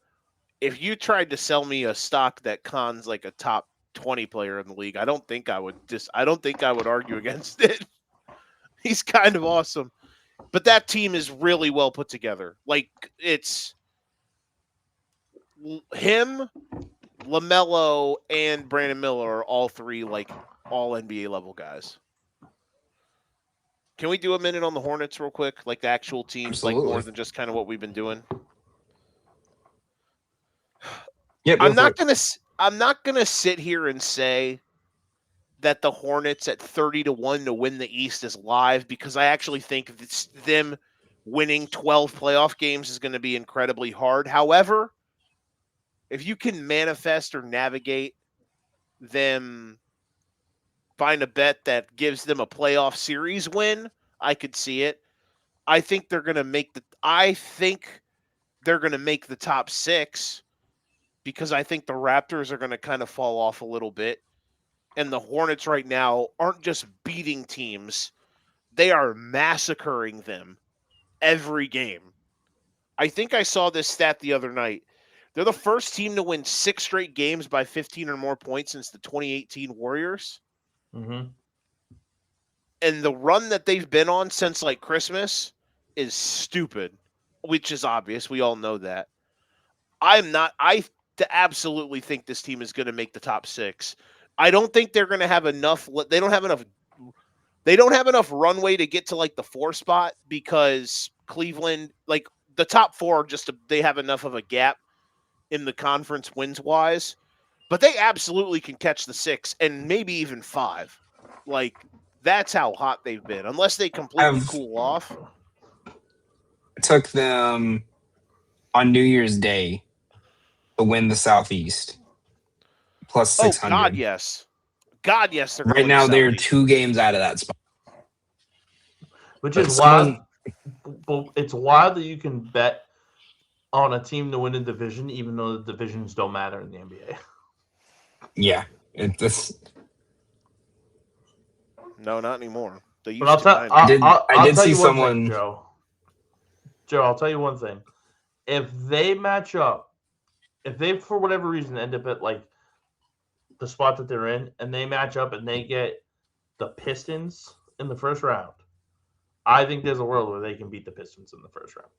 if you tried to sell me a stock that Khan's like a top 20 player in the league, I don't think I would argue against it. He's kind of awesome. But that team is really well put together. Like it's him, LaMelo, and Brandon Miller are all 3 like all NBA level guys. Can we do a minute on the Hornets real quick? Like the actual teams, Absolutely. like more than just kind of what we've been doing. Yeah, I'm not gonna sit here and say that the Hornets at 30-1 to win the East is live because I actually think them winning 12 playoff games is going to be incredibly hard. However, if you can manifest or navigate them, find a bet that gives them a playoff series win, I could see it. I think they're going to make the top 6 because I think the Raptors are going to kind of fall off a little bit. And the Hornets right now aren't just beating teams. They are massacring them every game. I think I saw this stat the other night. They're the first team to win 6 straight games by 15 or more points since the 2018 Warriors. Mm-hmm. And the run that they've been on since like Christmas is stupid, which is obvious. We all know that. I absolutely think this team is going to make the top 6. I don't think they're going to have enough. They don't have enough runway to get to like the 4 spot because Cleveland, like the top 4, they have enough of a gap in the conference wins wise, but they absolutely can catch the 6 and maybe even 5. Like that's how hot they've been, unless they completely cool off. I took them on New Year's Day to win the Southeast plus 600. Oh God, yes. Right now they're 2 games out of that spot, which is wild. It's wild that you can bet on a team to win a division, even though the divisions don't matter in the NBA. Yeah, no, not anymore. But I did see someone, Joe. I'll tell you one thing. If they match up, if they for whatever reason end up at like the spot that they're in, and they match up and they get the Pistons in the first round, I think there's a world where they can beat the Pistons in the first round.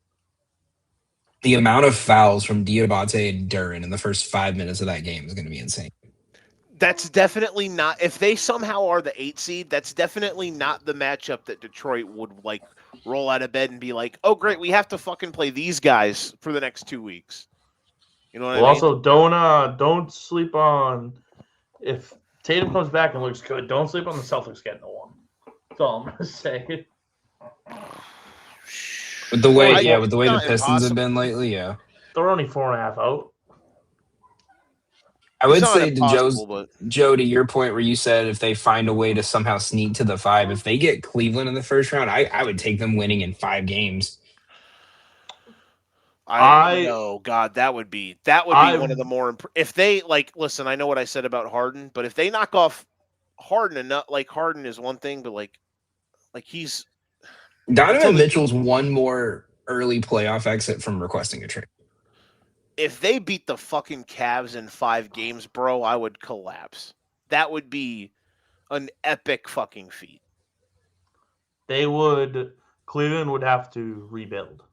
The amount of fouls from Diabate and Duren in the first 5 minutes of that game is going to be insane. That's definitely not. If they somehow are the 8 seed, that's definitely not the matchup that Detroit would like roll out of bed and be like, "Oh, great, we have to fucking play these guys for the next 2 weeks." You know what I mean? Also, don't sleep on if Tatum comes back and looks good. Don't sleep on the Celtics getting the 1. That's all I'm gonna say. With the way the Pistons have been lately, yeah, they're only 4.5 out. I would say to Joe, to your point where you said if they find a way to somehow sneak to the 5, if they get Cleveland in the first round, I would take them winning in 5 games. God, that would be one of the more if they like. Listen, I know what I said about Harden, but if they knock off Harden enough, like Harden is one thing, but like he's Donovan Mitchell's one more early playoff exit from requesting a trade. If they beat the fucking Cavs in 5 games, bro, I would collapse. That would be an epic fucking feat. Cleveland would have to rebuild.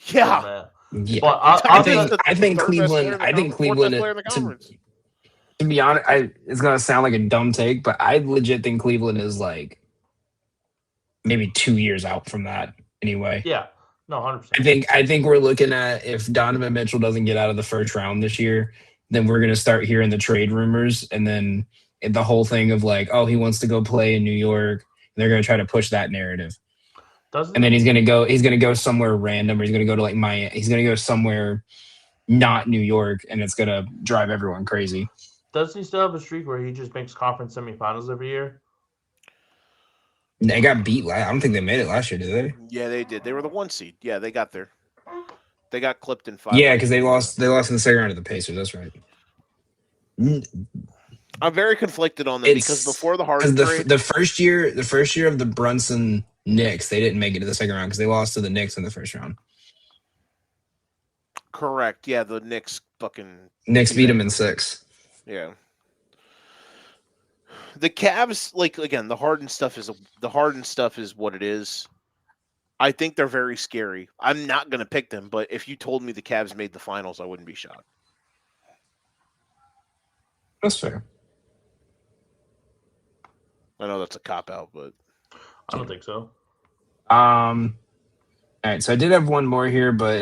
Yeah. Yeah. But I think Cleveland, to be honest, it's going to sound like a dumb take, but I legit think Cleveland is like maybe 2 years out from that anyway. Yeah. No, 100%. I think we're looking at if Donovan Mitchell doesn't get out of the first round this year, then we're going to start hearing the trade rumors, and then the whole thing of like, oh, he wants to go play in New York. They're going to try to push that narrative, and then he's going to go somewhere random, or he's going to go to like Miami. He's going to go somewhere not New York, and it's going to drive everyone crazy. Doesn't he still have a streak where he just makes conference semifinals every year? They got beat. I don't think they made it last year, did they? Yeah, they did. They were the 1 seed. Yeah, they got there. They got clipped in 5. Yeah, because they lost in the second round of the Pacers. That's right. I'm very conflicted on them because before the Harden trade, the first year of the Brunson Knicks, they didn't make it to the second round because they lost to the Knicks in the first round. Correct. Yeah, the Knicks beat them in 6. Yeah. The Cavs, like again, the Harden stuff is what it is. I think they're very scary. I'm not going to pick them, but if you told me the Cavs made the finals, I wouldn't be shocked. That's fair. I know that's a cop out, but I don't think so. All right, so I did have one more here, but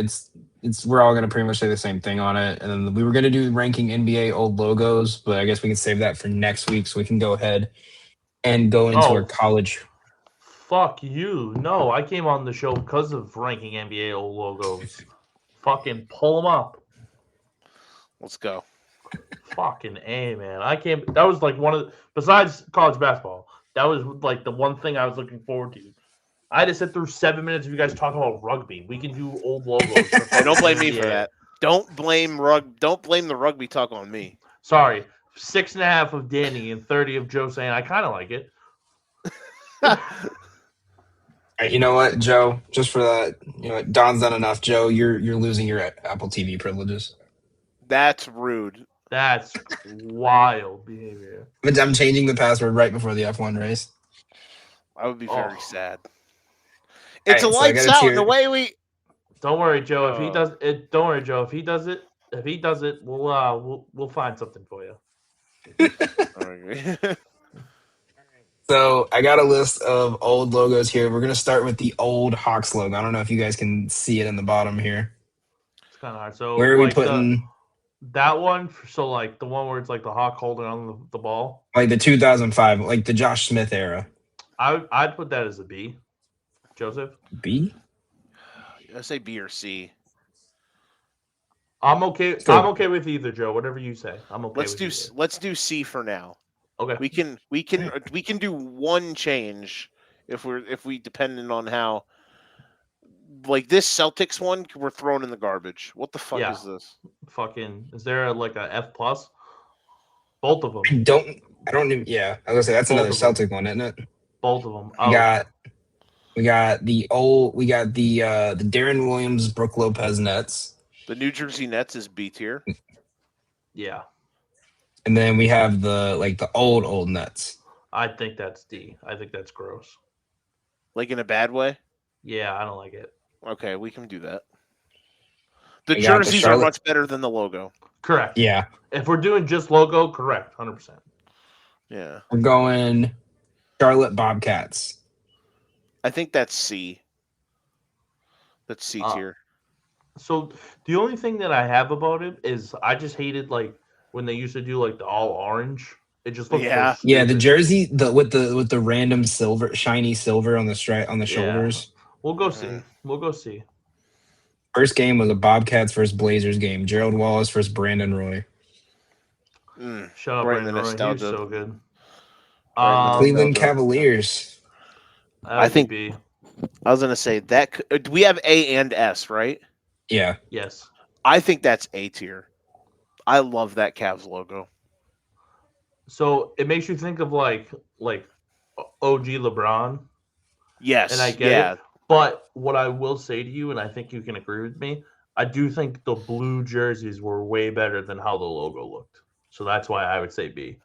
it's we're all gonna pretty much say the same thing on it. And then we were gonna do ranking NBA old logos, but I guess we can save that for next week, so we can go ahead and go into our college. Fuck you! No, I came on the show because of ranking NBA old logos. Fucking pull them up. Let's go. Fucking A, man. I can't. That was like one of besides college basketball. That was like the one thing I was looking forward to. I had to sit through 7 minutes of you guys talking about rugby. We can do old logos. Hey, don't blame me for that. Don't blame the rugby talk on me. Sorry. 6.5 of Danny and 30 of Joe saying I kind of like it. right, you know what, Joe? Just for that, you know what, Don's done enough. Joe, you're losing your Apple TV privileges. That's rude. That's wild behavior. But I'm changing the password right before the F1 race. I would be very sad. All It's a right, so I lights got a out. tier. The way we. Don't worry, Joe. If he does it, don't worry, Joe. If he does it, we'll find something for you. So I got a list of old logos here. We're gonna start with the old Hawks logo. I don't know if you guys can see it in the bottom here. It's kind of hard. So where are we putting that one? So like the one where it's like the hawk holding on the ball, like the 2005, like the Josh Smith era. I'd put that as a B. Joseph? B? I say B or C. I'm okay. I'm okay with either, Joe. Whatever you say. I'm okay. Let's do C for now. Okay. We can do one change if we depending on how. Like this Celtics one, we're thrown in the garbage. What the fuck is this? Fucking. Is there like a F plus? Both of them. I don't even. Yeah, I was gonna say that's another Celtic one, isn't it? Both of them. We got the Darren Williams, Brooke Lopez Nets. The New Jersey Nets is B tier. Yeah. And then we have the old Nets. I think that's D. I think that's gross. Like in a bad way? Yeah, I don't like it. Okay, we can do that. The jerseys are much better than the logo. Correct. Yeah. If we're doing just logo, correct, 100%. Yeah. We're going Charlotte Bobcats. I think that's C. That's C tier. So the only thing that I have about it is I just hated like when they used to do like the all orange. It just looked yeah. The jersey with the random silver, shiny silver on the shoulders. We'll go see. We'll go see. First game was a Bobcats versus Blazers game. Gerald Wallace versus Brandon Roy. Shut up, Brandon Roy. He was so good. Cleveland Cavaliers. I think B. I was gonna say that we have A and S, right? Yeah. Yes. I think that's A tier. I love that Cavs logo. So it makes you think of like OG LeBron. Yes. And I get it. But what I will say to you, and I think you can agree with me, I do think the blue jerseys were way better than how the logo looked. So that's why I would say B.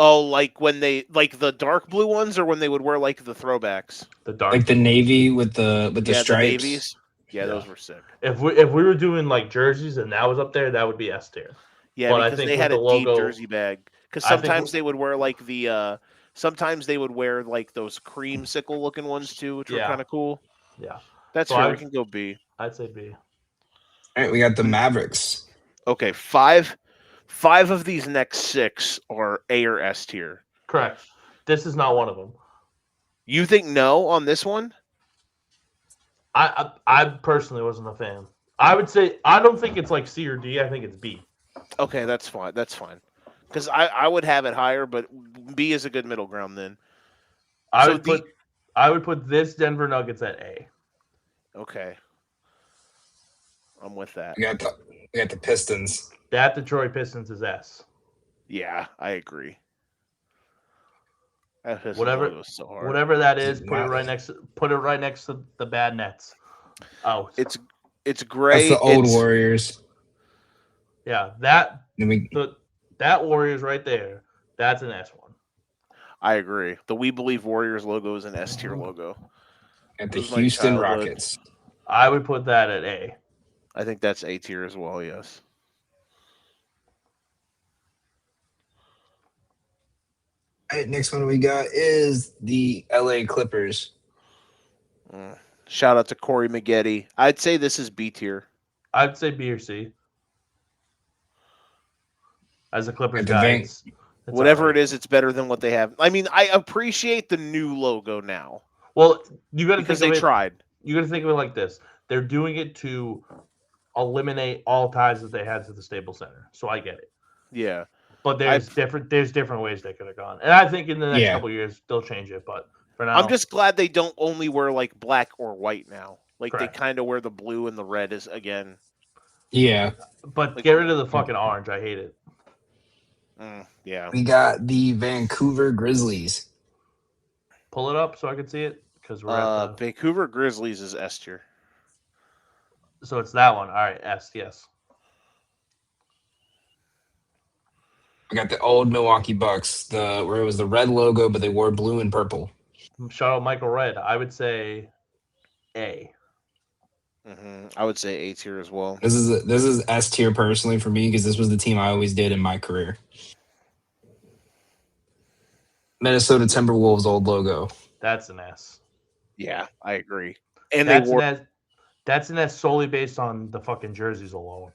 Oh, like when they the dark blue ones, or when they would wear like the throwbacks, the dark, like the navy with the stripes. The navies. Yeah, those were sick. If we were doing like jerseys and that was up there, that would be S tier. Yeah, but because they had a deep jersey bag. Because sometimes they would wear like the sometimes they would wear like those creamsicle looking ones too, which were kind of cool. Yeah, that's fair. We can go B. I'd say B. All right, we got the Mavericks. Okay, five of these next 6 are A or S tier. Correct. This is not one of them. You think no on this one? I personally wasn't a fan. I would say I don't think it's like C or D. I think it's B. Okay, that's fine. That's fine. Because I would have it higher, but B is a good middle ground then. I would put this Denver Nuggets at A. Okay. I'm with that. We got the Pistons. That Detroit Pistons is S. Yeah, I agree. Whatever that is, put it right next to the bad Nets. Oh, it's gray. That's the old Warriors. Yeah, that Warriors right there. That's an S one. I agree. The We Believe Warriors logo is an S tier logo. And the Houston Rockets. I would put that at A. I think that's A tier as well. Yes. All right, next one we got is the LA Clippers. Shout out to Corey Maggette. I'd say this is B tier. I'd say B or C. As a Clippers guy, whatever it is, it's better than what they have. I mean, I appreciate the new logo now. Well, you got to because they tried. You got to think of it like this: they're doing it to eliminate all ties that they had to the Staples Center. So I get it. Yeah. But there's different ways they could have gone, and I think in the next couple of years they'll change it. But for now, I'm just glad they don't only wear like black or white now. Like they kind of wear the blue and the red is again. Yeah, but get rid of the fucking orange. I hate it. Yeah, we got the Vancouver Grizzlies. Pull it up so I can see it. because we're at the. Vancouver Grizzlies is S tier. So it's that one. All right, S. Yes. We got the old Milwaukee Bucks, where it was the red logo, but they wore blue and purple. Shout out Michael Red. I would say A. I would say A tier as well. This is S tier personally for me because this was the team I always did in my career. Minnesota Timberwolves old logo. That's an S. Yeah, I agree. And that's an S solely based on the fucking jerseys alone.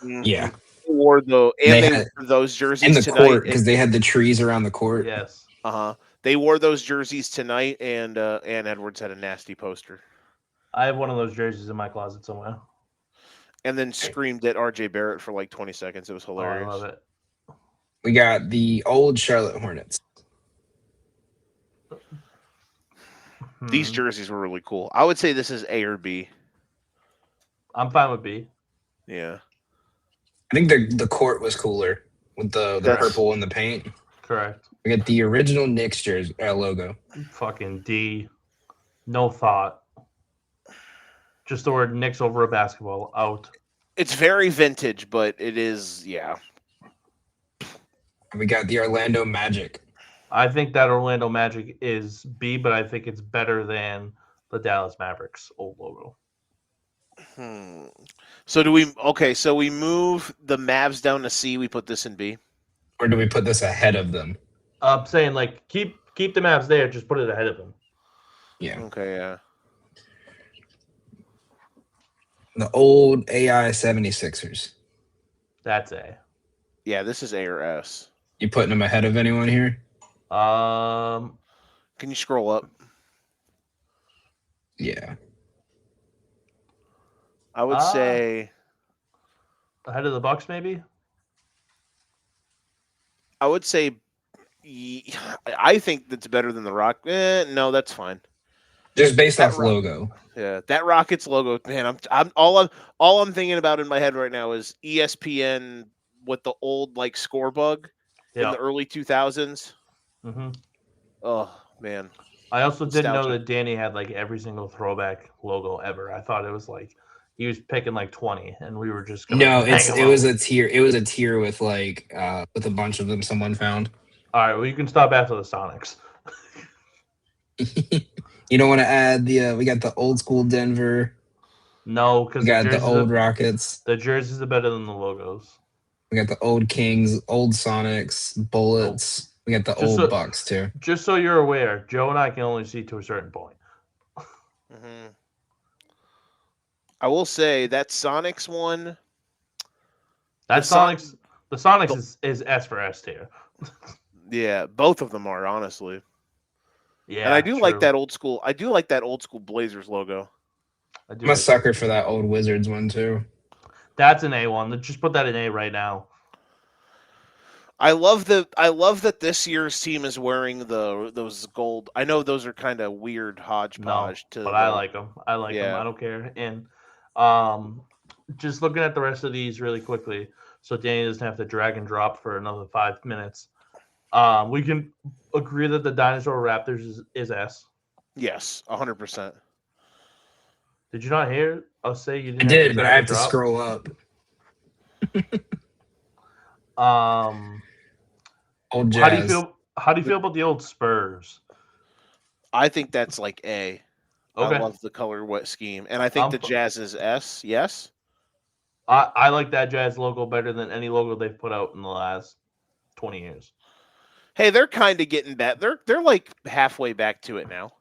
Yeah. They wore those jerseys in the tonight court because they had the trees around the court. Yes. They wore those jerseys tonight, and Ann Edwards had a nasty poster. I have one of those jerseys in my closet somewhere. And then screamed at RJ Barrett for like 20 seconds. It was hilarious. I love it. We got the old Charlotte Hornets. These jerseys were really cool. I would say this is A or B. I'm fine with B. Yeah. I think the court was cooler with the purple and the paint. Correct. We got the original Knicks jersey logo. Fucking D. No thought. Just the word Knicks over a basketball out. It's very vintage, but it is, yeah. We got the Orlando Magic. I think that Orlando Magic is B, but I think it's better than the Dallas Mavericks old logo. So so we move the Mavs down to C, we put this in B. Or do we put this ahead of them? I'm saying like keep the Mavs there, just put it ahead of them. Yeah. Okay, yeah. The old AI 76ers. That's A. Yeah, this is A or S. You putting them ahead of anyone here? Can you scroll up? Yeah. I would say ahead of the Bucks, maybe. I would say I think that's better than the Rock. No, that's fine. Just based off logo. Yeah, that Rockets logo, man. All I'm thinking about in my head right now is ESPN with the old like score bug in the early 2000s. Oh man. I also didn't know that Danny had like every single throwback logo ever. I thought it was like he was picking like 20, and we were just it was a tier. It was a tier with like with a bunch of them someone found. All right, well you can stop after the Sonics. You don't want to add we got the old school Denver. No, because we got the old Rockets. The jerseys are better than the logos. We got the old Kings, old Sonics, Bullets. We got the old Bucks too. Just so you're aware, Joe and I can only see to a certain point. I will say that Sonics one. The Sonics is S for S tier. Yeah, both of them are honestly. Yeah, and I do like that old school. I do like that old school Blazers logo. I'm a sucker for that old Wizards one too. That's an A1. Just put that in A right now. I love that this year's team is wearing those gold. I know those are kind of weird hodgepodge. But I like them. I like them. I don't care. And just looking at the rest of these really quickly, so Danny doesn't have to drag and drop for another 5 minutes. We can agree that the Dinosaur Raptors is S. Yes, 100%. Did you not hear us say you didn't? I did, but I have to scroll up. Old Jazz. How do you feel about the old Spurs? I think that's like A. Okay. I love the color scheme, and I think the Jazz is S. Yes. I like that Jazz logo better than any logo they've put out in the last 20 years. Hey, they're kind of getting back. They're like halfway back to it now.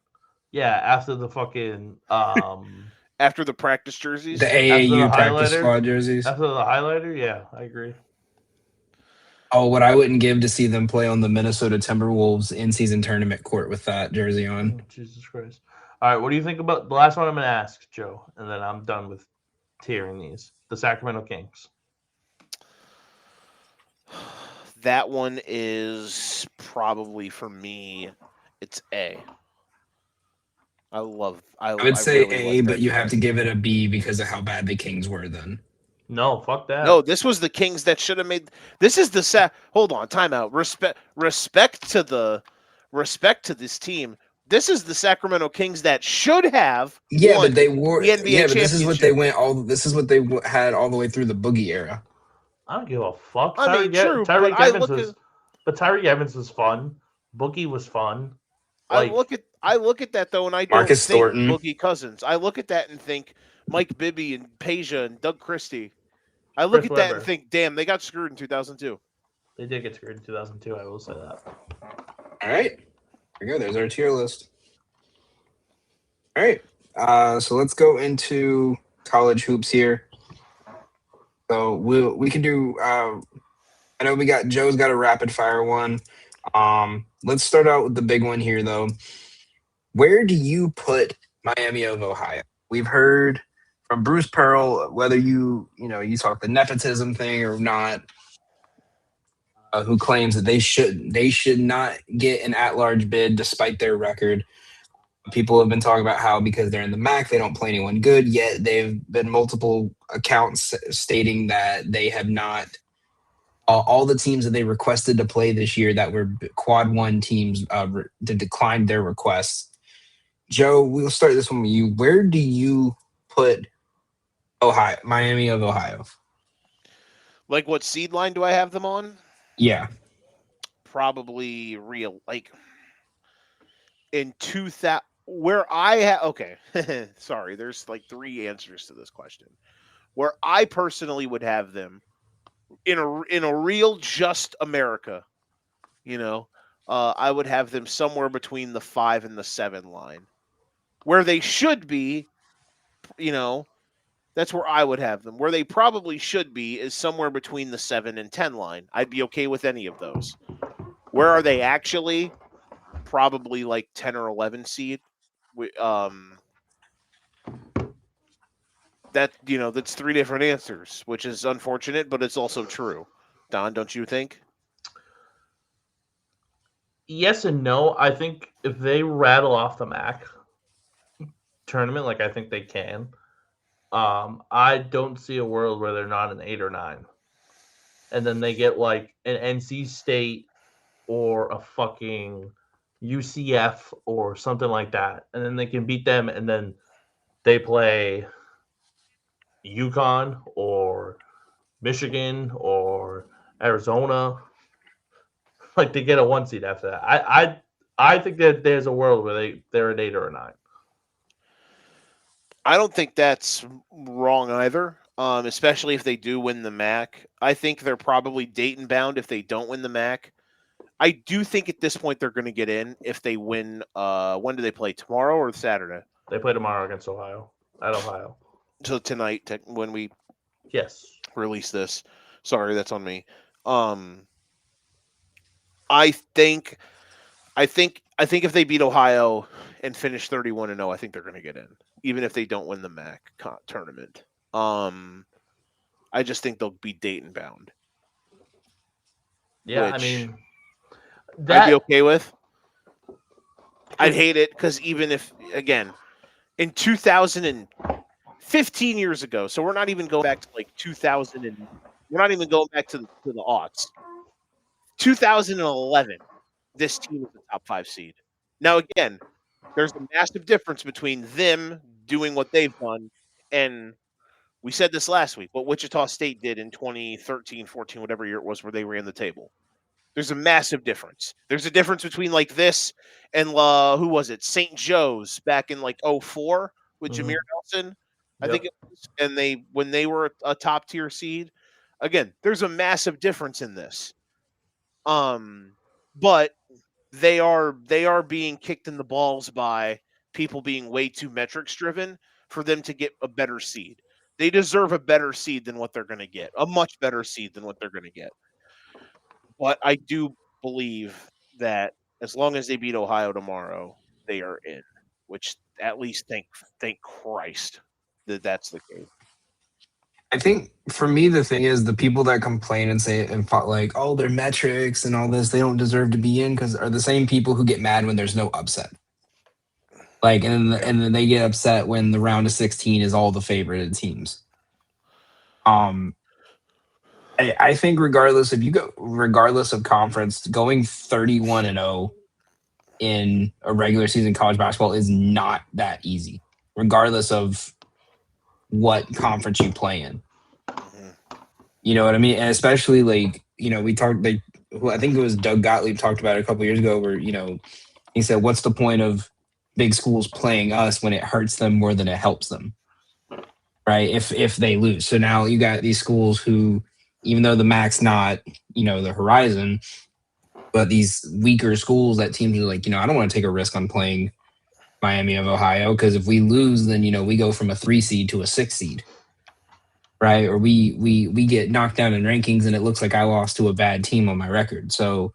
Yeah, after the fucking after the practice jerseys, the AAU practice squad jerseys. After the highlighter, yeah, I agree. Oh, what I wouldn't give to see them play on the Minnesota Timberwolves in-season tournament court with that jersey on. Oh, Jesus Christ. All right, what do you think about the last one I'm going to ask, Joe? And then I'm done with tiering these. The Sacramento Kings. That one is probably, for me, it's A. I would say really A, but you have to give it a B because of how bad the Kings were then. No, fuck that. No, this was the Kings that should have made. This is the hold on, timeout. Respect to this team. This is the Sacramento Kings that should have Yeah, won but they wore. the NBA Yeah, but this is what they championship. went all. This is what they had all the way through the Boogie era. I don't give a fuck. I mean, true, but Tyreek Evans was fun. Boogie was fun. I look at that though, and I don't Marcus think Thornton. Boogie Cousins. I look at that and think Mike Bibby and Peja and Doug Christie. I look Chris at that Webber. and think, damn, they got screwed in 2002. They did get screwed in 2002. I will say that. All right, there we go. There's our tier list. All right, so let's go into college hoops here. So we can do. I know Joe's got a rapid fire one. Let's start out with the big one here, though. Where do you put Miami of Ohio? We've heard from Bruce Pearl, whether you talk the nepotism thing or not, who claims that they should not get an at-large bid despite their record. People have been talking about how because they're in the MAC, they don't play anyone good, yet they've been multiple accounts stating that they have not all the teams that they requested to play this year that were quad one teams declined their requests. Joe, we'll start this one with you. Where do you put Miami of Ohio? Like, what seed line do I have them on? Yeah. Probably real, like, in 2000, where I have, okay, sorry, there's like three answers to this question. Where I personally would have them in a real just America, I would have them somewhere between the 5 and the 7 line. Where they should be, that's where I would have them. Where they probably should be is somewhere between the 7 and 10 line. I'd be okay with any of those. Where are they actually? Probably like 10 or 11 seed. That's three different answers, which is unfortunate, but it's also true. Don, don't you think? Yes and no. I think if they rattle off the MAC tournament, like I think they can, I don't see a world where they're not an 8 or 9. And then they get like an NC State or a fucking UCF or something like that. And then they can beat them, and then they play UConn or Michigan or Arizona. Like, they get a 1 seed after that. I think that there's a world where they're an 8 or a 9. I don't think that's wrong either, especially if they do win the MAC. I think they're probably Dayton bound if they don't win the MAC. I do think at this point they're going to get in if they win. When do they play? Tomorrow or Saturday? They play tomorrow against Ohio. At Ohio. So tonight, when we release this. Sorry, that's on me. I think if they beat Ohio and finish 31-0, I think they're going to get in, even if they don't win the MAC tournament. I just think they'll be Dayton bound. Yeah, I mean, I'd be okay with. I'd hate it because even if, again, in 2015 years ago, so we're not even going back to like 2000 and we're not even going back to the aughts. 2011, this team was the top 5 seed. Now, again, there's a massive difference between them doing what they've done, and we said this last week, what Wichita State did in 2013, 14, whatever year it was, where they ran the table. There's a massive difference. There's a difference between like this and who was it? St. Joe's back in like 2004 with Jameer Nelson, I think it was, and when they were a top tier seed. Again, there's a massive difference in this. But they are being kicked in the balls by people being way too metrics driven for them to get a better seed. They deserve a better seed than what they're going to get, a much better seed than what they're going to get. But I do believe that as long as they beat Ohio tomorrow, they are in, which at least thank Christ that that's the case. I think for me, the thing is the people that complain and say and like, oh, their metrics and all this, they don't deserve to be in because are the same people who get mad when there's no upset. Like, and then they get upset when the round of 16 is all the favorited teams. I think regardless of conference, going 31-0 in a regular season college basketball is not that easy, regardless of what conference you play in. You know what I mean? And especially we talked, I think it was Doug Gottlieb talked about it a couple years ago where, he said, what's the point of big schools playing us when it hurts them more than it helps them? Right. If they lose. So now you got these schools who, even though the MAC's not, the horizon, but these weaker schools that teams are like, I don't want to take a risk on playing Miami of Ohio, because if we lose, then, we go from a 3 seed to a 6 seed. Right. Or we get knocked down in rankings and it looks like I lost to a bad team on my record. So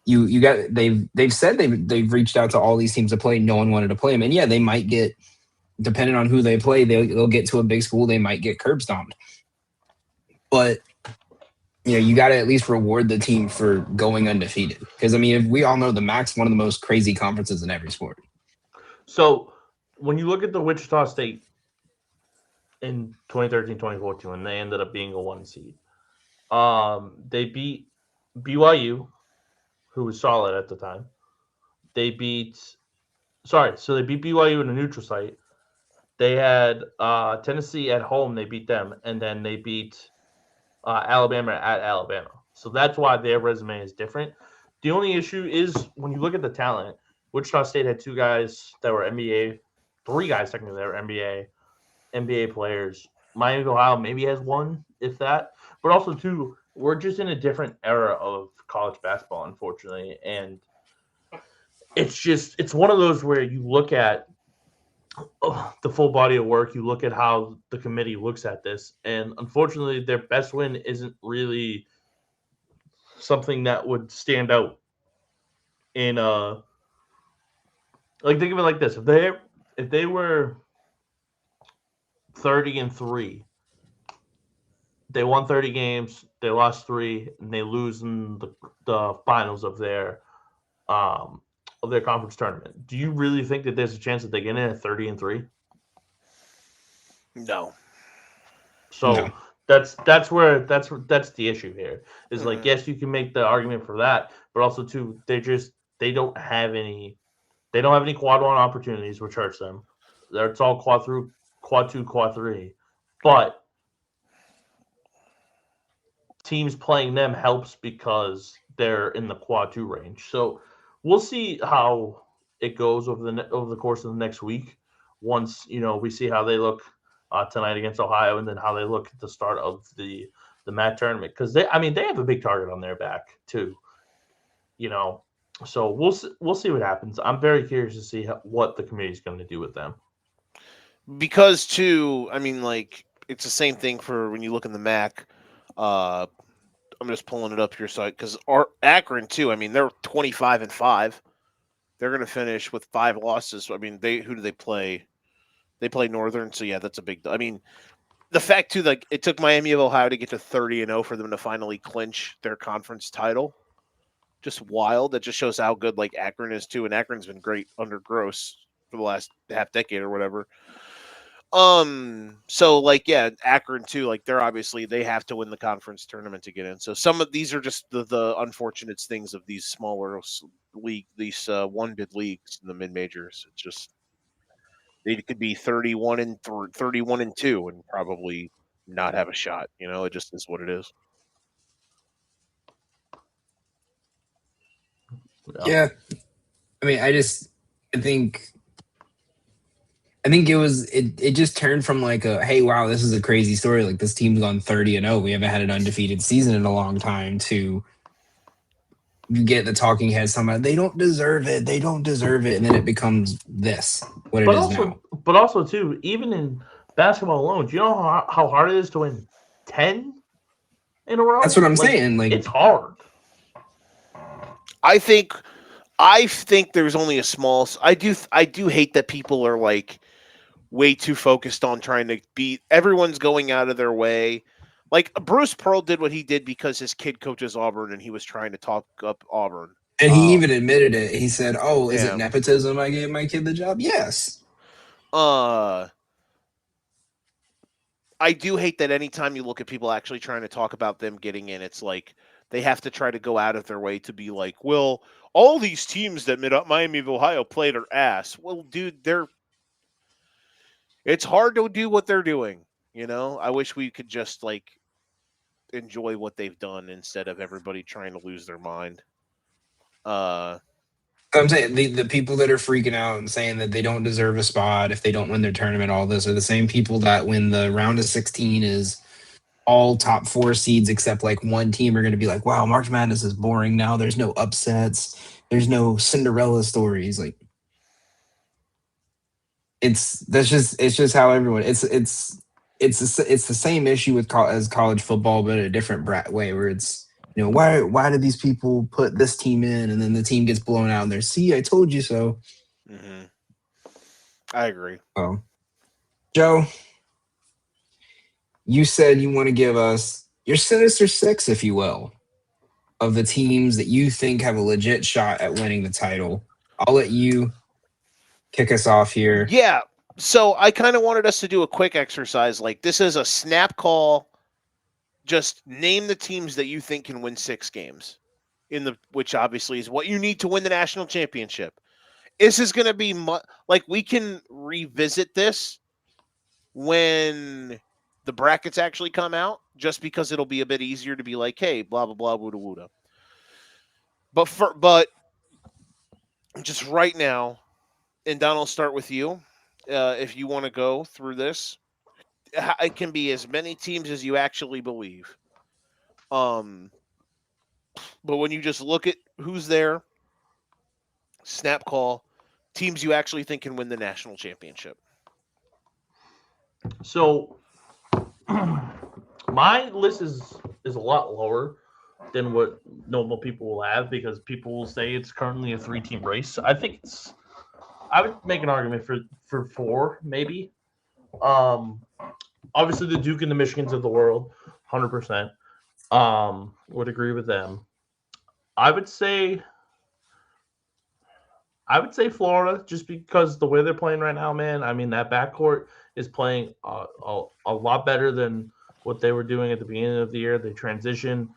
they've said they've reached out to all these teams to play. No one wanted to play them. And yeah, they might get, depending on who they play, they'll get to a big school. They might get curb stomped. But, you got to at least reward the team for going undefeated. Because, if we all know the MAC's one of the most crazy conferences in every sport. So when you look at the Wichita State in 2013, 2014, when they ended up being a 1 seed, they beat BYU, who was solid at the time. They beat BYU in a neutral site. They had Tennessee at home. They beat them, and then they beat Alabama at Alabama. So that's why their resume is different. The only issue is when you look at the talent, Wichita State had 2 guys that were NBA, 3 guys technically that were NBA players. Miami of Ohio maybe has 1, if that. But also, 2, we're just in a different era of college basketball, unfortunately. And it's one of those where you look at the full body of work, you look at how the committee looks at this, and unfortunately their best win isn't really something that would stand out in think of it like this. If they were 30-3, they won 30 games, they lost 3, and they lose in the finals of their conference tournament. Do you really think that there's a chance that they get in at 30-3? No. So No. that's the issue here. Is yes, you can make the argument for that, but also too, they don't have any quad 1 opportunities, which hurts them. It's all quad 2, quad 3. But teams playing them helps because they're in the quad 2 range. So we'll see how it goes over the course of the next week. Once we see how they look tonight against Ohio, and then how they look at the start of the MAC tournament, because they have a big target on their back too. So we'll see what happens. I'm very curious to see what the committee is going to do with them. Because too, it's the same thing for when you look in the MAC. I'm just pulling it up here, because Akron too. They're 25-5. They're going to finish with 5 losses. Who do they play? They play Northern, so yeah, that's a big. The fact too, it took Miami of Ohio to get to 30-0 for them to finally clinch their conference title. Just wild. That just shows how good Akron is too, and Akron's been great under Gross for the last half decade or whatever. So Akron too, they have to win the conference tournament to get in. So some of these are just the unfortunate things of these smaller these 1-bid leagues in the mid majors. It's just they could be 31-2 and probably not have a shot. It just is what it is. Yeah. I think it just turned from hey, wow, this is a crazy story. This team's gone 30-0. We haven't had an undefeated season in a long time, to you get the talking heads talking about they don't deserve it. They don't deserve it. And then it becomes what it is now. But also too, even in basketball alone, do you know how hard it is to win 10 in a row? That's what I'm saying. It's hard. I think there's only a small. I do hate that people are way too focused on trying to beat. Everyone's going out of their way. Bruce Pearl did what he did because his kid coaches Auburn and he was trying to talk up Auburn. And he even admitted it. He said, "Oh, is it nepotism? I gave my kid the job." Yes. I do hate that anytime you look at people actually trying to talk about them getting in, it's they have to try to go out of their way to be like, well, all these teams that Miami of Ohio played are ass. Well, dude, it's hard to do what they're doing. I wish we could just enjoy what they've done instead of everybody trying to lose their mind. I'm saying the people that are freaking out and saying that they don't deserve a spot if they don't win their tournament, all this are the same people that when the round of 16 is all top 4 seeds except one team are going to be like, wow, March Madness is boring now. There's no upsets. There's no Cinderella stories. It's just how everyone. It's the same issue with as college football, but in a different way where it's. Why did these people put this team in and then the team gets blown out and they're, see, I told you so. Mm-hmm. I agree. Joe, you said you want to give us your Sinister Six, if you will, of the teams that you think have a legit shot at winning the title. I'll let you kick us off here. Yeah. So I kind of wanted us to do a quick exercise. This is a snap call. Just name the teams that you think can win 6 games, which obviously is what you need to win the national championship. This is going to be we can revisit this when the brackets actually come out, just because it'll be a bit easier to be like, hey, blah blah blah, wooda wooda. But just right now, and Don, I'll start with you. If you want to go through this. It can be as many teams as you actually believe. But when you just look at who's there, snap call, teams you actually think can win the national championship. So my list is a lot lower than what normal people will have because people will say it's currently a 3-team race. I would make an argument for 4, maybe. Obviously, the Duke and the Michigans of the world, 100%. Would agree with them. I would say Florida, just because the way they're playing right now, man. I mean, that backcourt is playing a lot better than what they were doing at the beginning of the year. They transition.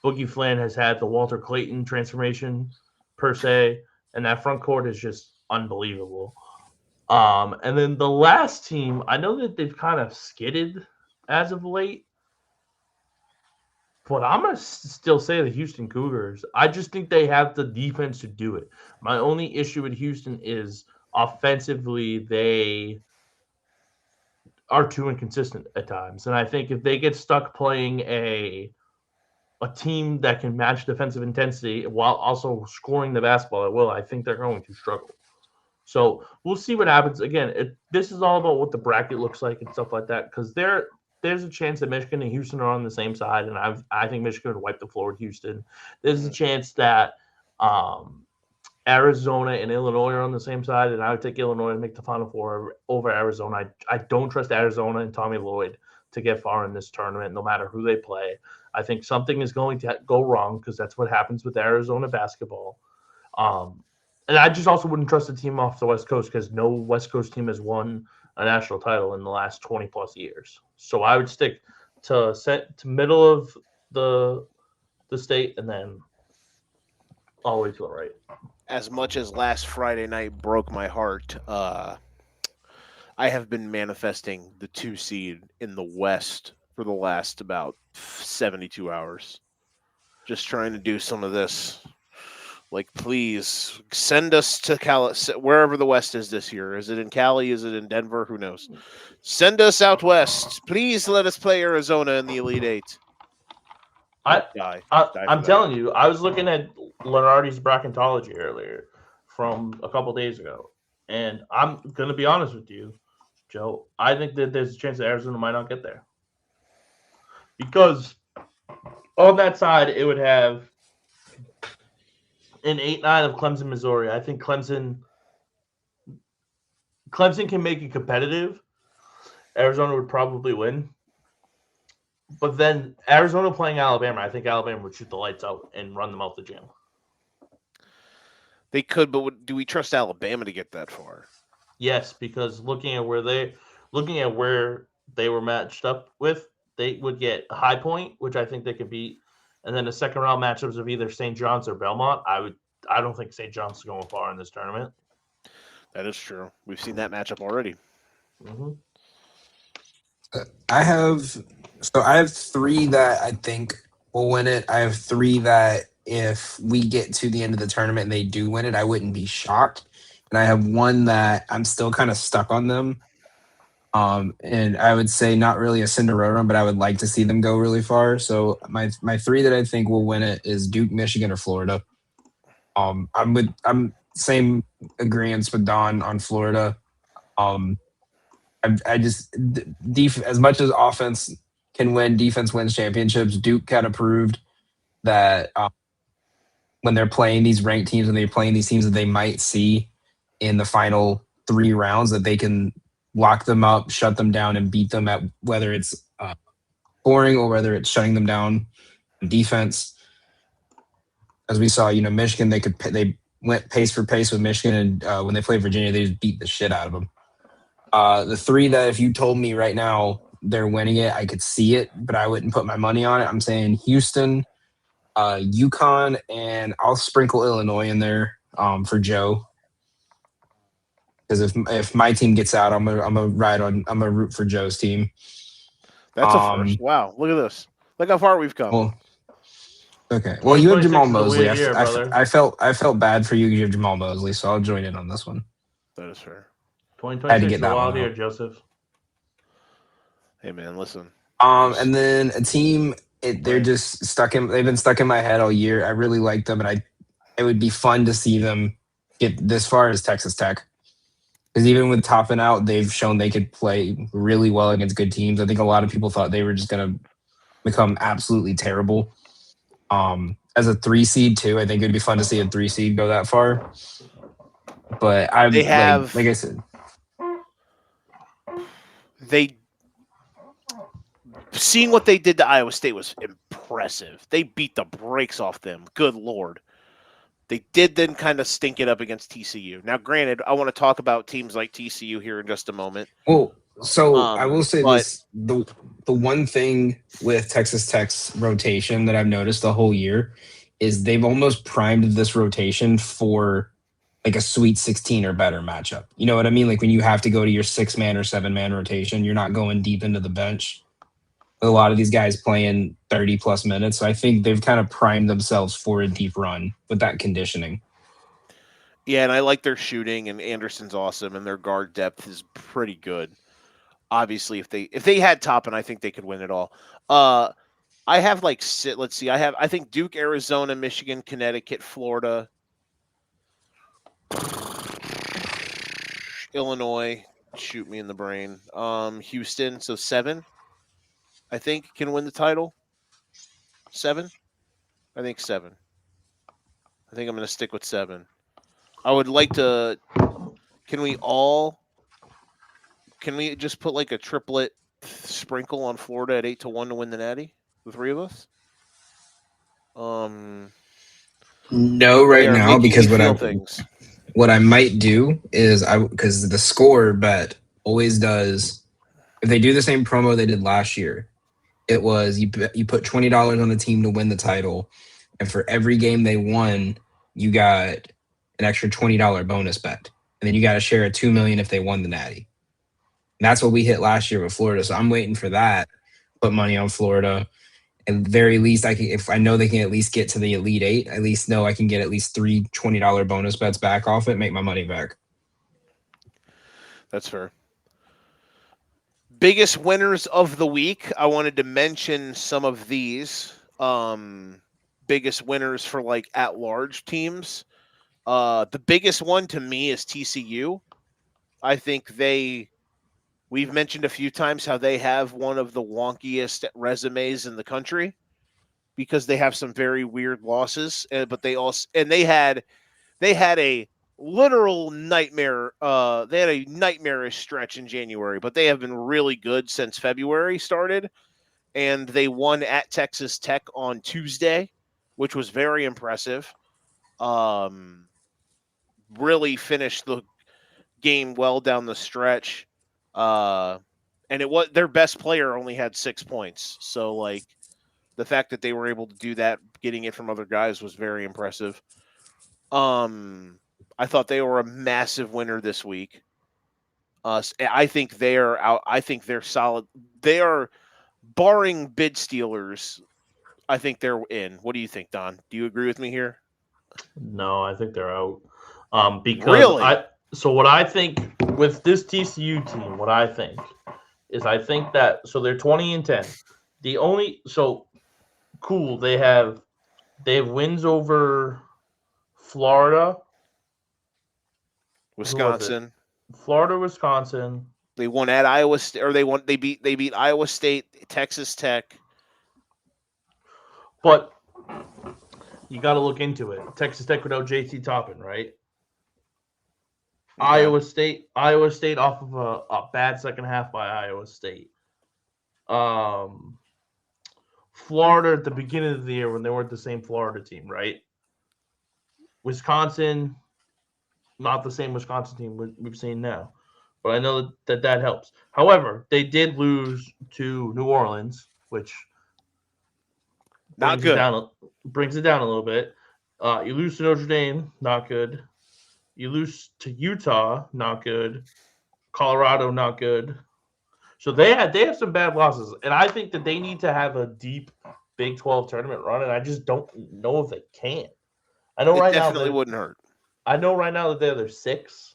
Boogie Flynn has had the Walter Clayton transformation, per se, and that front court is just unbelievable. And then the last team, I know that they've kind of skidded as of late, but I'm going to still say the Houston Cougars. I just think they have the defense to do it. My only issue with Houston is offensively, they are too inconsistent at times. And I think if they get stuck playing a team that can match defensive intensity while also scoring the basketball at will, I think they're going to struggle. So we'll see what happens. Again, this is all about what the bracket looks like and stuff like that, because there's a chance that Michigan and Houston are on the same side, and I think Michigan would wipe the floor with Houston. There's a chance that Arizona and Illinois are on the same side, and I would take Illinois to make the Final Four over Arizona. I don't trust Arizona and Tommy Lloyd to get far in this tournament, no matter who they play. I think something is going to go wrong because that's what happens with Arizona basketball. And I just also wouldn't trust a team off the West Coast because no West Coast team has won a national title in the last 20-plus years. So I would stick to middle of the state and then all the way to the right. As much as last Friday night broke my heart, I have been manifesting the 2 seed in the West for the last about 72 hours. Just trying to do some of this. Please send us to Cali, wherever the West is this year. Is it in Cali? Is it in Denver? Who knows? Send us out West. Please let us play Arizona in the Elite Eight. I'm telling you, I was looking at Lenardi's bracketology earlier from a couple days ago, and I'm going to be honest with you, Joe. I think that there's a chance that Arizona might not get there. Because on that side, it would have an 8-9 of Clemson, Missouri. I think Clemson can make it competitive. Arizona would probably win. But then Arizona playing Alabama, I think Alabama would shoot the lights out and run them out the gym. They could, but do we trust Alabama to get that far? Yes, because looking at where they were matched up with, they would get a High Point, which I think they could beat, And then the second round matchups of either St. John's or Belmont. I don't think St. John's is going far in this tournament. That is true. We've seen that matchup already. Mm-hmm. I have 3 that I think will win it. I have 3 that if we get to the end of the tournament and they do win it, I wouldn't be shocked. And I have 1 that I'm still kind of stuck on them. And I would say not really a Cinderella, but I would like to see them go really far. So my 3 that I think will win it is Duke, Michigan, or Florida. I'm same agreements with Don on Florida. I just as much as offense can win, defense wins championships. Duke kind of proved that when they're playing these ranked teams and they're playing these teams that they might see in the final 3 rounds, that they can lock them up, shut them down, and beat them at whether it's scoring or whether it's shutting them down in defense. As we saw, Michigan, they went pace for pace with Michigan, and when they played Virginia, they just beat the shit out of them. The 3 that if you told me right now they're winning it, I could see it, but I wouldn't put my money on it. I'm saying Houston, UConn, and I'll sprinkle Illinois in there for Joe. Because if my team gets out, I'm gonna root for Joe's team. That's a first. Wow, look at this. Look how far we've come. Well, okay. Well, you have Jamal Mosley. Year, I felt bad for you. You have Jamal Mosley, so I'll join in on this one. That is fair. 2026 is a wild year, Joseph. Hey man, listen. And then a team, they're just stuck in. They've been stuck in my head all year. I really like them, and it would be fun to see them get this far as Texas Tech. Because even with topping out, they've shown they could play really well against good teams. I think a lot of people thought they were just going to become absolutely terrible. As a 3 seed too, I think it'd be fun to see a 3 seed go that far. But like I said, seeing what they did to Iowa State was impressive. They beat the brakes off them. Good Lord. They did then kind of stink it up against TCU. Now, granted, I want to talk about teams like TCU here in just a moment. Well, so I will say this: the one thing with Texas Tech's rotation that I've noticed the whole year is they've almost primed this rotation for like a Sweet 16 or better matchup. You know what I mean? Like when you have to go to your 6-man or 7-man rotation, you're not going deep into the bench. A lot of these guys playing 30 plus minutes. So I think they've kind of primed themselves for a deep run with that conditioning. Yeah, and I like their shooting, and Anderson's awesome, and their guard depth is pretty good. Obviously, if they had Toppin, I think they could win it all. I have let's see, I think Duke, Arizona, Michigan, Connecticut, Florida, Illinois, shoot me in the brain. Houston, so 7. I think can win the title. 7? I think 7. I think I'm going to stick with 7. I would like to. Can we just put like a triplet sprinkle on Florida at 8-1 to win the Natty? The 3 of us. No, right now, because what I might do is because the score bet always does. If they do the same promo they did last year, it was you put $20 on the team to win the title, and for every game they won, you got an extra $20 bonus bet, and then you got to share a $2 million if they won the Natty. And that's what we hit last year with Florida. So I'm waiting for that. Put money on Florida. At the very least, if I know they can at least get to the Elite 8, at least know I can get at least 3 $20 bonus bets back off it, make my money back. That's fair. Biggest winners of the week. I wanted to mention some of these biggest winners for like at-large teams. The biggest one to me is TCU. I think we've mentioned a few times how they have one of the wonkiest resumes in the country because they have some very weird losses, but they had a literal nightmare. They had a nightmarish stretch in January, but they have been really good since February started. And they won at Texas Tech on Tuesday, which was very impressive. Really finished the game well down the stretch. And it was their best player only had 6 points. So The fact that they were able to do that, getting it from other guys, was very impressive. I thought they were a massive winner this week. I think they're out. I think they're solid. They are, barring bid stealers, I think they're in. What do you think, Don? Do you agree with me here? No, I think they're out. Because Really? So what I think with this TCU team, what I think is I think that so they're 20-10. Cool. They have wins over Florida, Wisconsin. Florida, Wisconsin. They won at Iowa State, or they beat Iowa State, Texas Tech. But you got to look into it. Texas Tech without JT Toppin, right? Okay. Iowa State off of a bad second half by Iowa State. Florida at the beginning of the year when they weren't the same Florida team, right? Wisconsin, not the same Wisconsin team we've seen now. But I know that helps. However, they did lose to New Orleans, which Not good. Brings it down a little bit. You lose to Notre Dame, not good. You lose to Utah, not good. Colorado, not good. So they have some bad losses, and I think that they need to have a deep Big 12 tournament run, and I just don't know if they can. I know it definitely wouldn't hurt. I know right now that they're 6.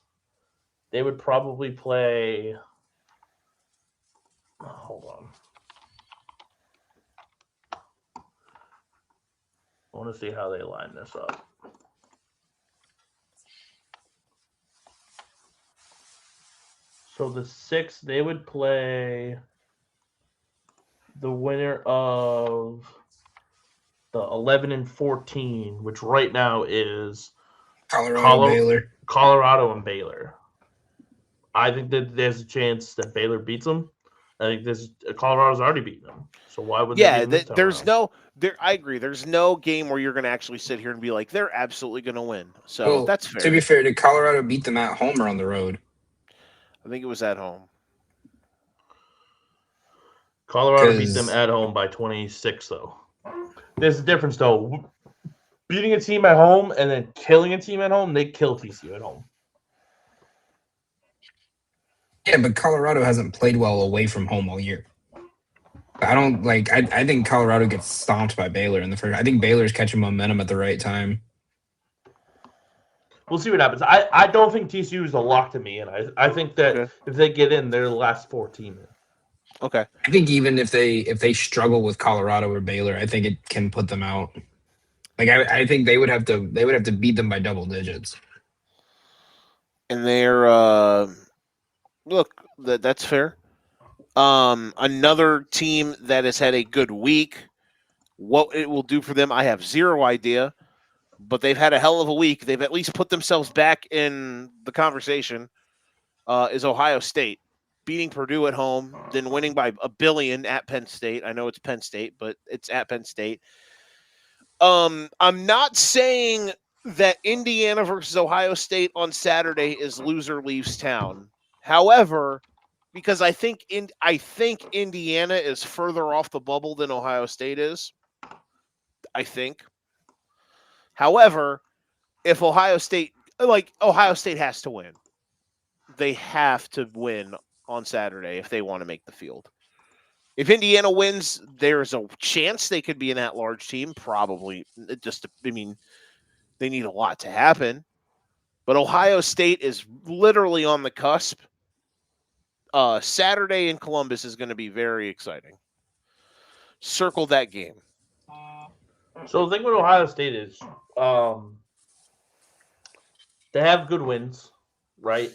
They would probably play. Hold on. I want to see how they line this up. So the 6, they would play the winner of the 11 and 14, which right now is Colorado and Baylor. I think that there's a chance that Baylor beats them. I think Colorado's already beaten them. So why would they there's no there I agree. There's no game where you're going to actually sit here and be like they're absolutely going to win. So that's fair. To be fair, did Colorado beat them at home or on the road? I think it was at home. Colorado beat them at home by 26, though. There's a difference, though. Beating a team at home and then killing a team at home, they kill TCU at home. Yeah, but Colorado hasn't played well away from home all year. I think Colorado gets stomped by Baylor in the first. I think Baylor's catching momentum at the right time. We'll see what happens. I don't think TCU is a lock to me, and I think that if they get in, they're the last 4 team in. Okay. I think even if they struggle with Colorado or Baylor, I think it can put them out. Like I think they would have to beat them by double digits. And they're look, that's fair. Another team that has had a good week. What it will do for them, I have zero idea. But they've had a hell of a week. They've at least put themselves back in the conversation. Is Ohio State beating Purdue at home, then winning by 1 billion at Penn State. I know it's Penn State, but it's at Penn State. I'm not saying that Indiana versus Ohio State on Saturday is loser leaves town. However, because I think Indiana is further off the bubble than Ohio State is. I think. However, if Ohio State has to win. They have to win on Saturday if they want to make the field. If Indiana wins, there's a chance they could be an at-large team. Probably. They need a lot to happen. But Ohio State is literally on the cusp. Saturday in Columbus is going to be very exciting. Circle that game. So the thing with Ohio State is they have good wins, right?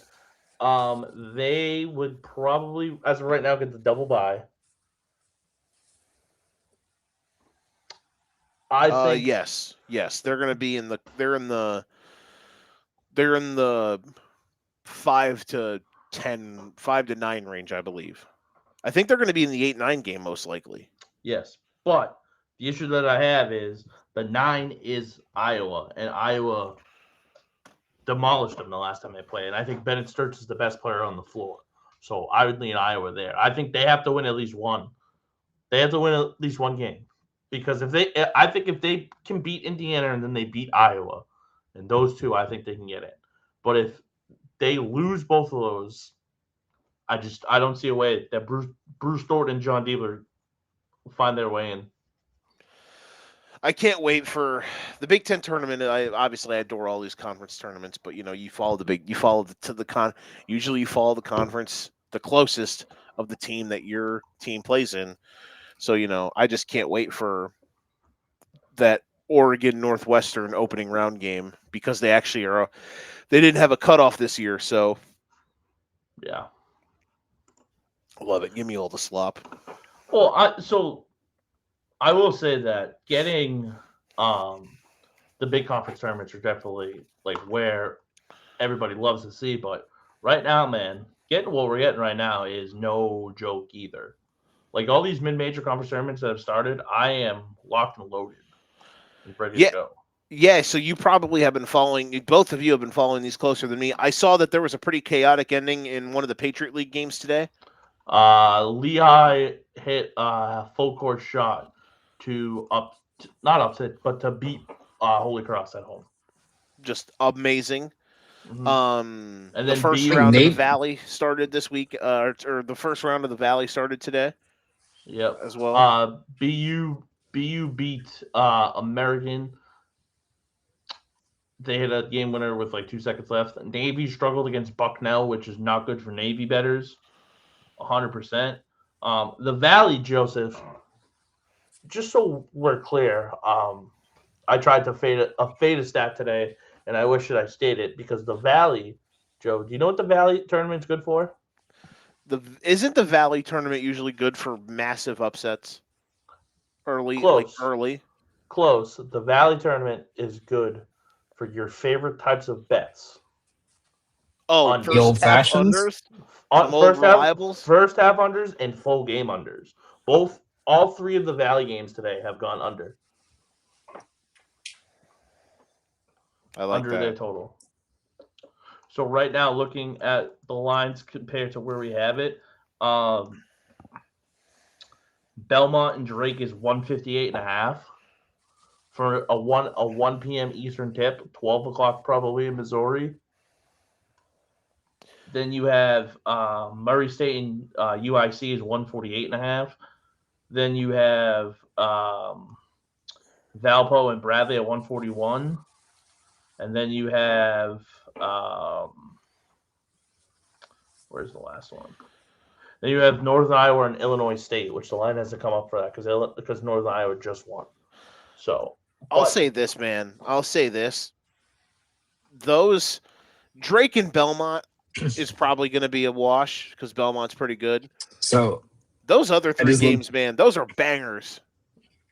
They would probably, as of right now, get the double bye. I think yes, they're going to be in the 5 to 9 range, I believe. I think they're going to be in the 8-9 game most likely. Yes, but the issue that I have is the 9 is Iowa, and Iowa demolished them the last time they played. And I think Bennett Sturts is the best player on the floor. So I would lean Iowa there. I think they have to win at least one. They have to win at least one game. Because I think if they can beat Indiana and then they beat Iowa, and those two, I think they can get in. But if they lose both of those, I don't see a way that Bruce Thornton and John Diebler will find their way in. I can't wait for the Big Ten tournament. I adore all these conference tournaments, but you follow usually you follow the conference the closest of the team that your team plays in. So I just can't wait for that Oregon Northwestern opening round game because they actually they didn't have a cutoff this year, so yeah, love it. Give me all the slop. Well, I will say that getting the big conference tournaments are definitely like where everybody loves to see. But right now, man, getting what we're getting right now is no joke either. Like all these mid-major conference tournaments that have started, I am locked and loaded and ready to go. Yeah, so you probably have been following. Both of you have been following these closer than me. I saw that there was a pretty chaotic ending in one of the Patriot League games today. Lehigh hit a full court shot not upset, but to beat Holy Cross at home. Just amazing. Mm-hmm. And the then first round of the Valley started this week, or the first round of the Valley started today. Yep, as well. BU beat American. They hit a game winner with like 2 seconds left. Navy struggled against Bucknell, which is not good for Navy bettors. 100%. The Valley, Joseph, just so we're clear, I tried to fade a stat today, and I wish that I stayed it because the Valley, Joe, do you know what the Valley tournament's good for? Isn't the Valley tournament usually good for massive upsets? Early. Close. The Valley tournament is good for your favorite types of bets. Oh, the old fashions? First half unders and full game unders. All three of the Valley games today have gone under. I like under that. their total. So right now, looking at the lines compared to where we have it, Belmont and Drake is 158.5 for a 1 p.m. Eastern tip, 12 o'clock probably in Missouri. Then you have Murray State and UIC is 148.5. Then you have Valpo and Bradley at 141. And then you have where's the last one? Then you have Northern Iowa and Illinois State, which the line has to come up for that because Northern Iowa just won. So I'll say this, man. Those Drake and Belmont is probably going to be a wash because Belmont's pretty good. So those other three games, man, those are bangers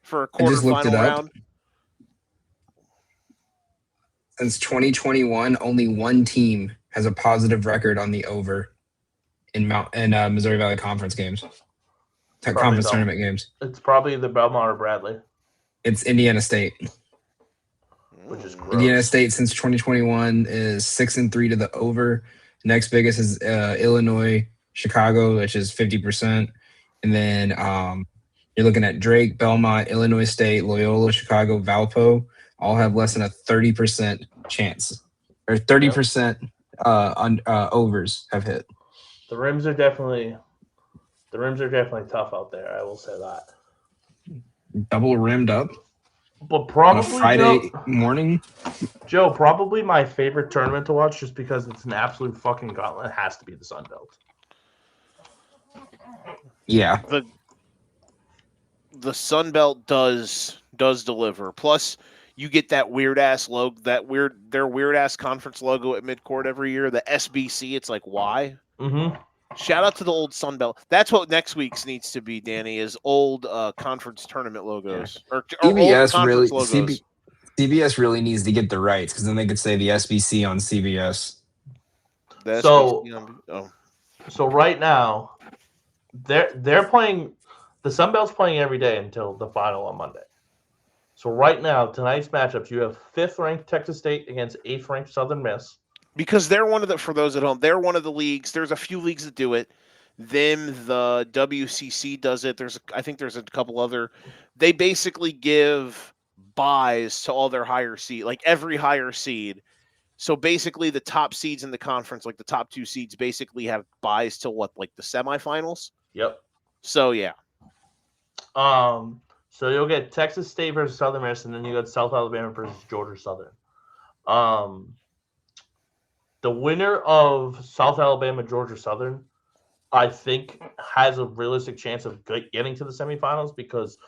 for a quarterfinal round. Since 2021, only one team has a positive record on the over in Missouri Valley Conference games, conference tournament games. It's probably either Belmont or Bradley. It's Indiana State, which is gross. Indiana State since 2021 is 6-3 to the over. Next biggest is Illinois, Chicago, which is 50%, and then you're looking at Drake, Belmont, Illinois State, Loyola, Chicago, Valpo. All have less than a 30% chance, or 30% overs have hit. The rims are definitely tough out there. I will say that. Double rimmed up, but probably on a Friday morning. Joe, probably my favorite tournament to watch, just because it's an absolute fucking gauntlet, has to be the Sun Belt. Yeah, the Sun Belt does deliver. Plus, you get that weird ass logo, their weird ass conference logo at midcourt every year. The SBC, it's like why? Mm-hmm. Shout out to the old Sun Belt. That's what next week's needs to be, Danny, is old conference tournament logos or CBS old really logos. CBS really needs to get the rights because then they could say the SBC on CBS. So right now, they're playing. The Sun Belt's playing every day until the final on Monday. So right now, tonight's matchups, you have 5th-ranked Texas State against 8th-ranked Southern Miss. Because they're one of the, for those at home, they're one of the leagues. There's a few leagues that do it. Them, the WCC does it. I think there's a couple other. They basically give buys to all their higher seed, like every higher seed. So basically, the top seeds in the conference, like the top 2 seeds, basically have buys to what, like the semifinals. Yep. So yeah. So you'll get Texas State versus Southern Miss, and then you got South Alabama versus Georgia Southern. The winner of South Alabama Georgia Southern, I think, has a realistic chance of getting to the semifinals because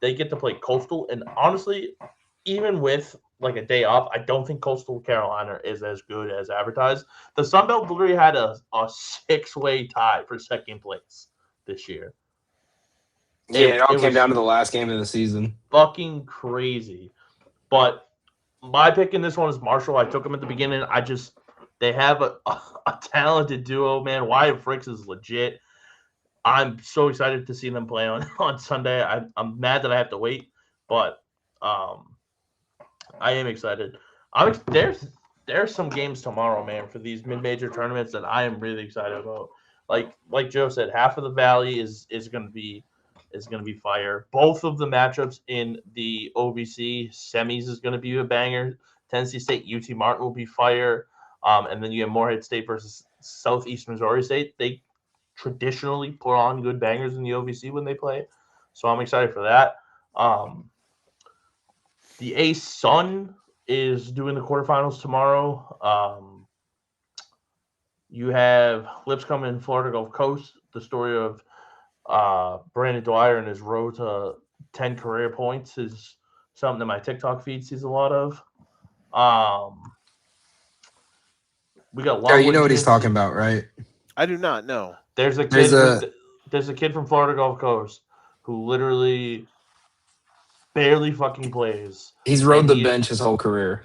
they get to play Coastal. And honestly, even with like a day off, I don't think Coastal Carolina is as good as advertised. The Sun Belt literally had a 6-way tie for second place this year. Yeah, it all came down to the last game of the season. Fucking crazy. But my pick in this one is Marshall. I took him at the beginning. They have a talented duo, man. Wyatt Fricks is legit. I'm so excited to see them play on Sunday. I'm mad that I have to wait, but I am excited. There's some games tomorrow, man, for these mid-major tournaments that I am really excited about. Like Joe said, half of the Valley is going to be fire. Both of the matchups in the OVC semis is going to be a banger. Tennessee State, UT Martin will be fire. And then you have Morehead State versus Southeast Missouri State. They traditionally put on good bangers in the OVC when they play. So I'm excited for that. The Ace Sun is doing the quarterfinals tomorrow. You have Lipscomb and Florida Gulf Coast. The story of Brandon Dwyer and his road to 10 career points is something that my TikTok feed sees a lot of. We got Oh, you know what he's talking about, right? I do not know. There's a kid from Florida Gulf Coast who literally barely fucking plays. He's rode the bench his whole career.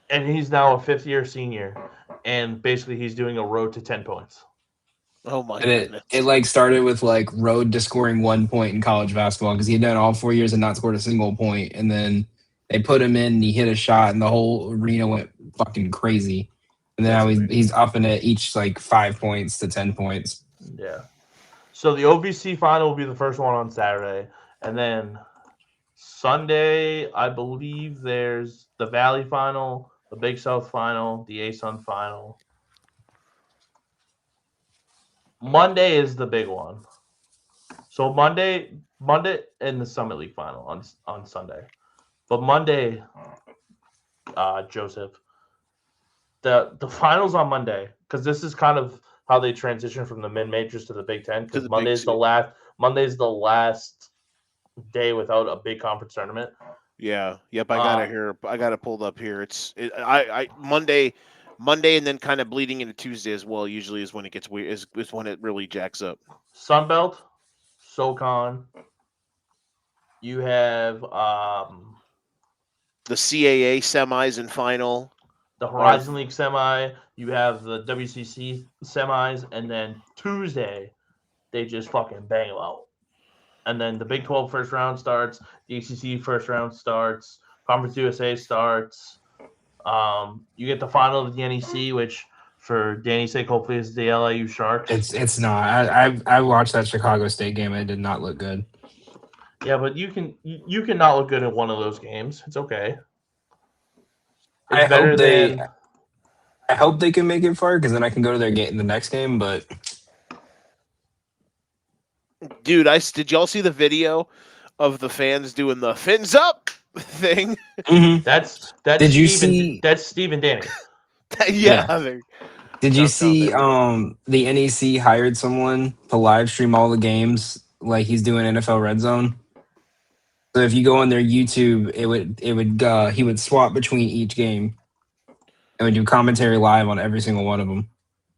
And he's now a 5th-year senior. And basically he's doing a road to 10 points. Oh my goodness. It like started with like road to scoring 1 point in college basketball because he had done all 4 years and not scored a single point. And then they put him in and he hit a shot and the whole arena went fucking crazy. And then now he's upping it each like 5 points to 10 points. Yeah. So the OVC final will be the first one on Saturday. And then Sunday, I believe there's the Valley final, the Big South final, the A-Sun final. Monday is the big one. So Monday and the Summit League final on Sunday. But Monday, Joseph, the finals on Monday, because this is kind of how they transition from the mid-majors to the Big Ten, because Monday's the last day without a big conference tournament. Yeah. Yep. I got it pulled up here. I Monday, and then kind of bleeding into Tuesday as well. Usually is when it gets weird. Is when it really jacks up. Sunbelt, SoCon. You have the CAA semis and final. The Horizon League semi. You have the WCC semis, and then Tuesday they just fucking bang them out. And then the Big 12 first round starts. The ACC first round starts. Conference USA starts. You get the final of the NEC, which for Danny's sake, hopefully is the LIU Sharks. It's not. I watched that Chicago State game. It did not look good. Yeah, but you can not look good in one of those games. It's okay. I hope they can make it far because then I can go to their game in the next game. But dude, did y'all see the video of the fans doing the fins up thing? Mm-hmm. That's Steve and Danny. Yeah. Did you see the NEC hired someone to live stream all the games like he's doing NFL Red Zone? So if you go on their YouTube, he would swap between each game and would do commentary live on every single one of them.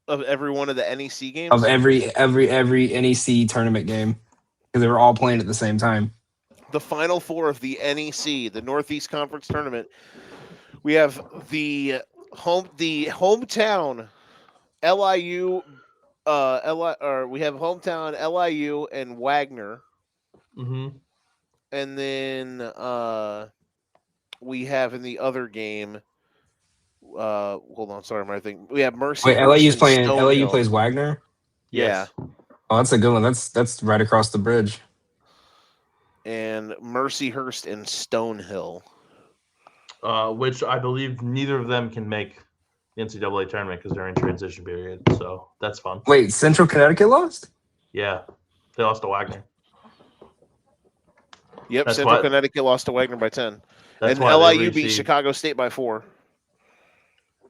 Of every one of the NEC games? Of every NEC tournament game. Because they were all playing at the same time. The Final Four of the NEC, the Northeast Conference Tournament. We have the hometown LIU we have hometown LIU and Wagner. Mm-hmm. And then we have in the other game. Hold on, sorry, I think we have Mercy. Wait, LIU plays Wagner. Yeah. Oh, that's a good one. That's right across the bridge. And Mercyhurst and Stonehill. Which I believe neither of them can make the NCAA tournament because they're in transition period. So that's fun. Wait, Central Connecticut lost? Yeah, they lost to Wagner. Yep, That's Central why- Connecticut lost to Wagner by 10. That's And why LIU they beat Chicago State by 4.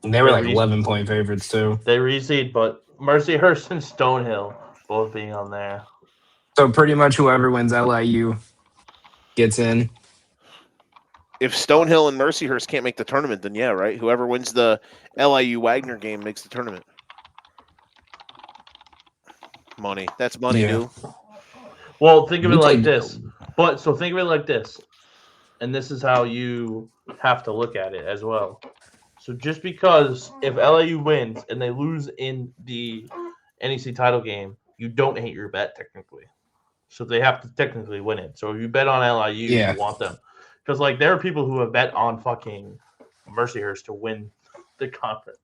They were They like re- 11-point favorites too. They reseed, but Mercyhurst and Stonehill both being on there. So pretty much whoever wins LIU gets in. If Stonehill and Mercyhurst can't make the tournament, then yeah, right? Whoever wins the LIU Wagner game makes the tournament. Money. That's money, Yeah. dude. Well, think of it We like played- this. Think of it like this. And this is how you have to look at it as well. So just because if LIU wins and they lose in the NEC title game, you don't hate your bet technically. So they have to technically win it. So if you bet on LIU, Yeah. you want them. Because like there are people who have bet on fucking Mercyhurst to win the conference.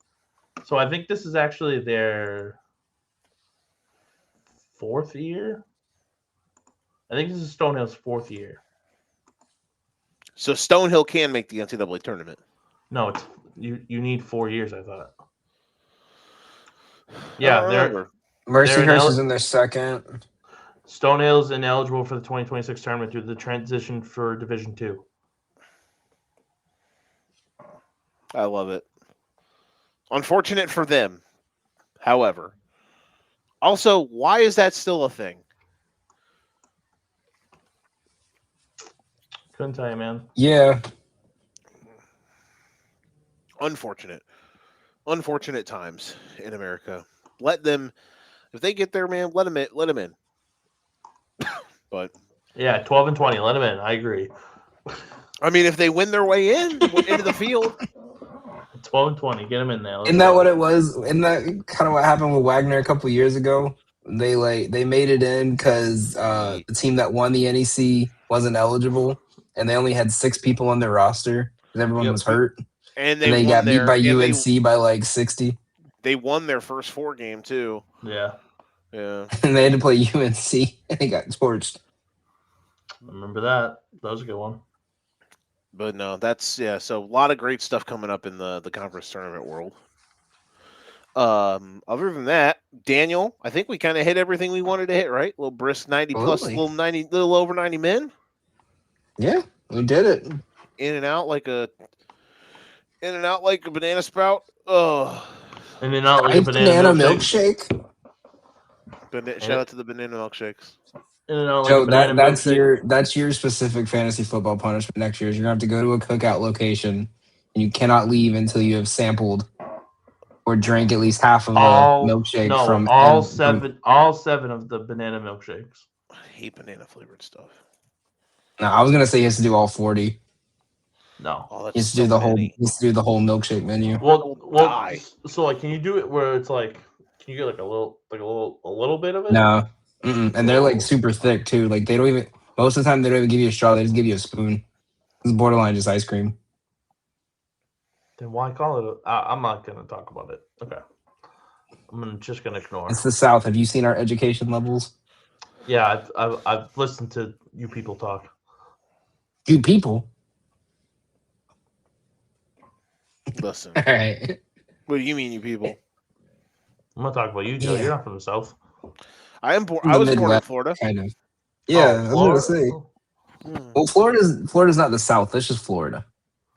So I think this is actually their 4th year. I think this is Stonehill's 4th year. So Stonehill can make the NCAA tournament. No, it's you need 4 years, I thought. I Yeah, don't remember. Mercyhurst is in their second. Stonehill's ineligible for the 2026 tournament due to the transition for Division II. I love it. Unfortunate for them, however. Also, why is that still a thing? Couldn't tell you, man. Yeah. Unfortunate. Unfortunate times in America. Let them, if they get there, man, let them in. But Yeah, 12 and 20. Let them in. I agree. I mean, if they win their way into the field, 12 and 20. Get them in there. Let's Isn't that go. what it was? Isn't that kind of what happened with Wagner a couple years ago? They made it in because the team that won the NEC wasn't eligible, and they only had 6 people on their roster because everyone Yep. was hurt. and And they got beat by UNC by like 60, They won their first 4 game too. Yeah. Yeah. and they had to play UNC, and they got torched. Remember that. That was a good one. But no, that's so a lot of great stuff coming up in the conference tournament world. Other than that, Daniel, I think we kind of hit everything we wanted to hit, right? A little brisk 90 plus, Absolutely. little over 90 men. Yeah, we did it. In and out like a banana sprout. Oh. And then not like a Ice banana milkshake. Shout out to the banana milkshakes. In and out like Joe, a banana milkshake. that's your specific fantasy football punishment next year. Is you're gonna have to go to a cookout location, and you cannot leave until you have sampled or drank at least half of a milkshake from all seven of the banana milkshakes. I hate banana flavored stuff. No, I was gonna say he has to do all 40. No. Oh, that's He has to so do the many. whole milkshake menu. Well, die. so like, can you do it where it's like, can you get like a little bit of it? No, and they're like super thick too. Like they don't even most of the time they don't even give you a straw. They just give you a spoon. It's borderline just ice cream. Then why call it? I'm not gonna talk about it. Okay, just gonna ignore. It's the South. Have you seen our education levels? Yeah, I've listened to you people talk. You people. Listen. All right. What do you mean, you people? I'm not talking about you, Joe. Yeah. You're not from the South. I was born in Midwest, Florida. kind of. Yeah, I was gonna say. Well, Florida's not the South. That's just Florida.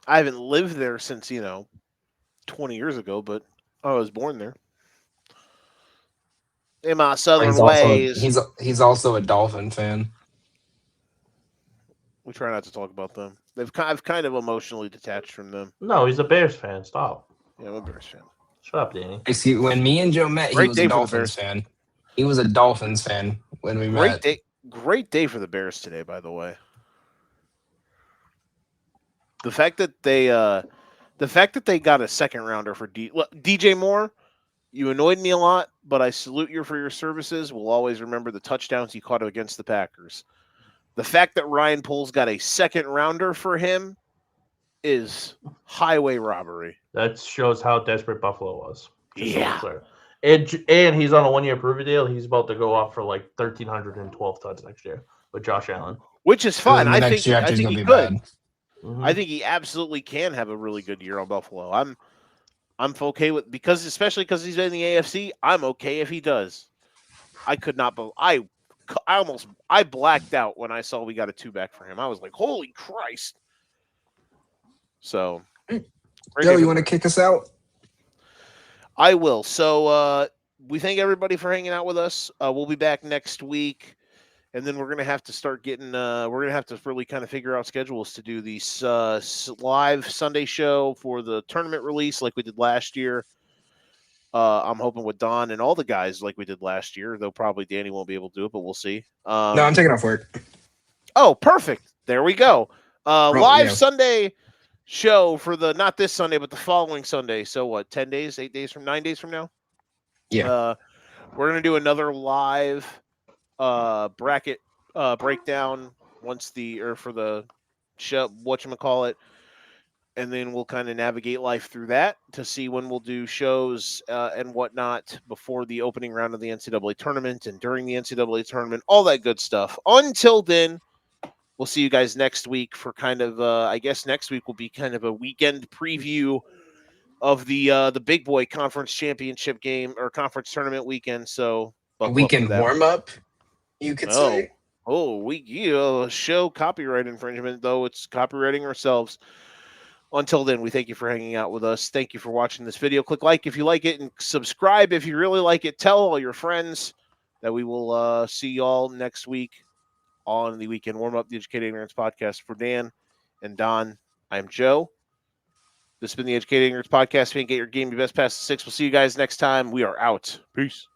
I haven't lived there since 20 years ago, but I was born there. In my southern ways. He's also a Dolphin fan. We try not to talk about them. I've kind of emotionally detached from them. No, he's a Bears fan. Stop. Yeah, I'm a Bears fan. Shut up, Danny. See, when me and Joe met, he Great was day a for the Dolphins Bears. fan. He was a Dolphins fan when we met. Great day for the Bears today, by the way. The fact that they got a second rounder for DJ Moore, you annoyed me a lot, but I salute you for your services. We'll always remember the touchdowns you caught against the Packers. The fact that Ryan Poles got a second rounder for him is highway robbery. That shows how desperate Buffalo was. Yeah. And he's on a 1-year prove-it deal. He's about to go up for like 1,312 touch next year with Josh Allen. Which is And fine. then the I next think year I after is think gonna he be could. bad. Mhm. I think he absolutely can have a really good year on Buffalo. I'm okay with especially because he's in the AFC. I'm okay if he does. I could not believe I blacked out when I saw we got a 2-back for him. I was like, holy Christ. So great Joe, day you for want to the kick us out? I will. So we thank everybody for hanging out with us. We'll be back next week, and then we're gonna have to start getting. We're gonna have to really kind of figure out schedules to do these live Sunday show for the tournament release, like we did last year. I'm hoping with Don and all the guys like we did last year. Though probably Danny won't be able to do it, but we'll see. No, I'm taking off work. Oh, perfect. There we go. Live yeah. Sunday show for the not this Sunday, but the following Sunday. So what? 9 days from now. Yeah. We're gonna do another live bracket breakdown once for the show, whatchamacallit, and then we'll kind of navigate life through that to see when we'll do shows and whatnot before the opening round of the NCAA tournament and during the NCAA tournament, all that good stuff. Until then, we'll see you guys next week for kind of I guess next week will be kind of a weekend preview of the Big Boy Conference Championship game or conference tournament weekend. So A buckle up for weekend that. warm up, you could say. Show copyright infringement, though it's copywriting ourselves. Until then, we thank you for hanging out with us. Thank you for watching this video. Click like if you like it and subscribe if you really like it. Tell all your friends that we will see you all next week on the Weekend Warmup, the Educated Ignorance podcast. For Dan and Don, I'm Joe. This has been the Educated Ignorance podcast. If you can get your game, your best pass to 6. We'll see you guys next time. We are out. Peace.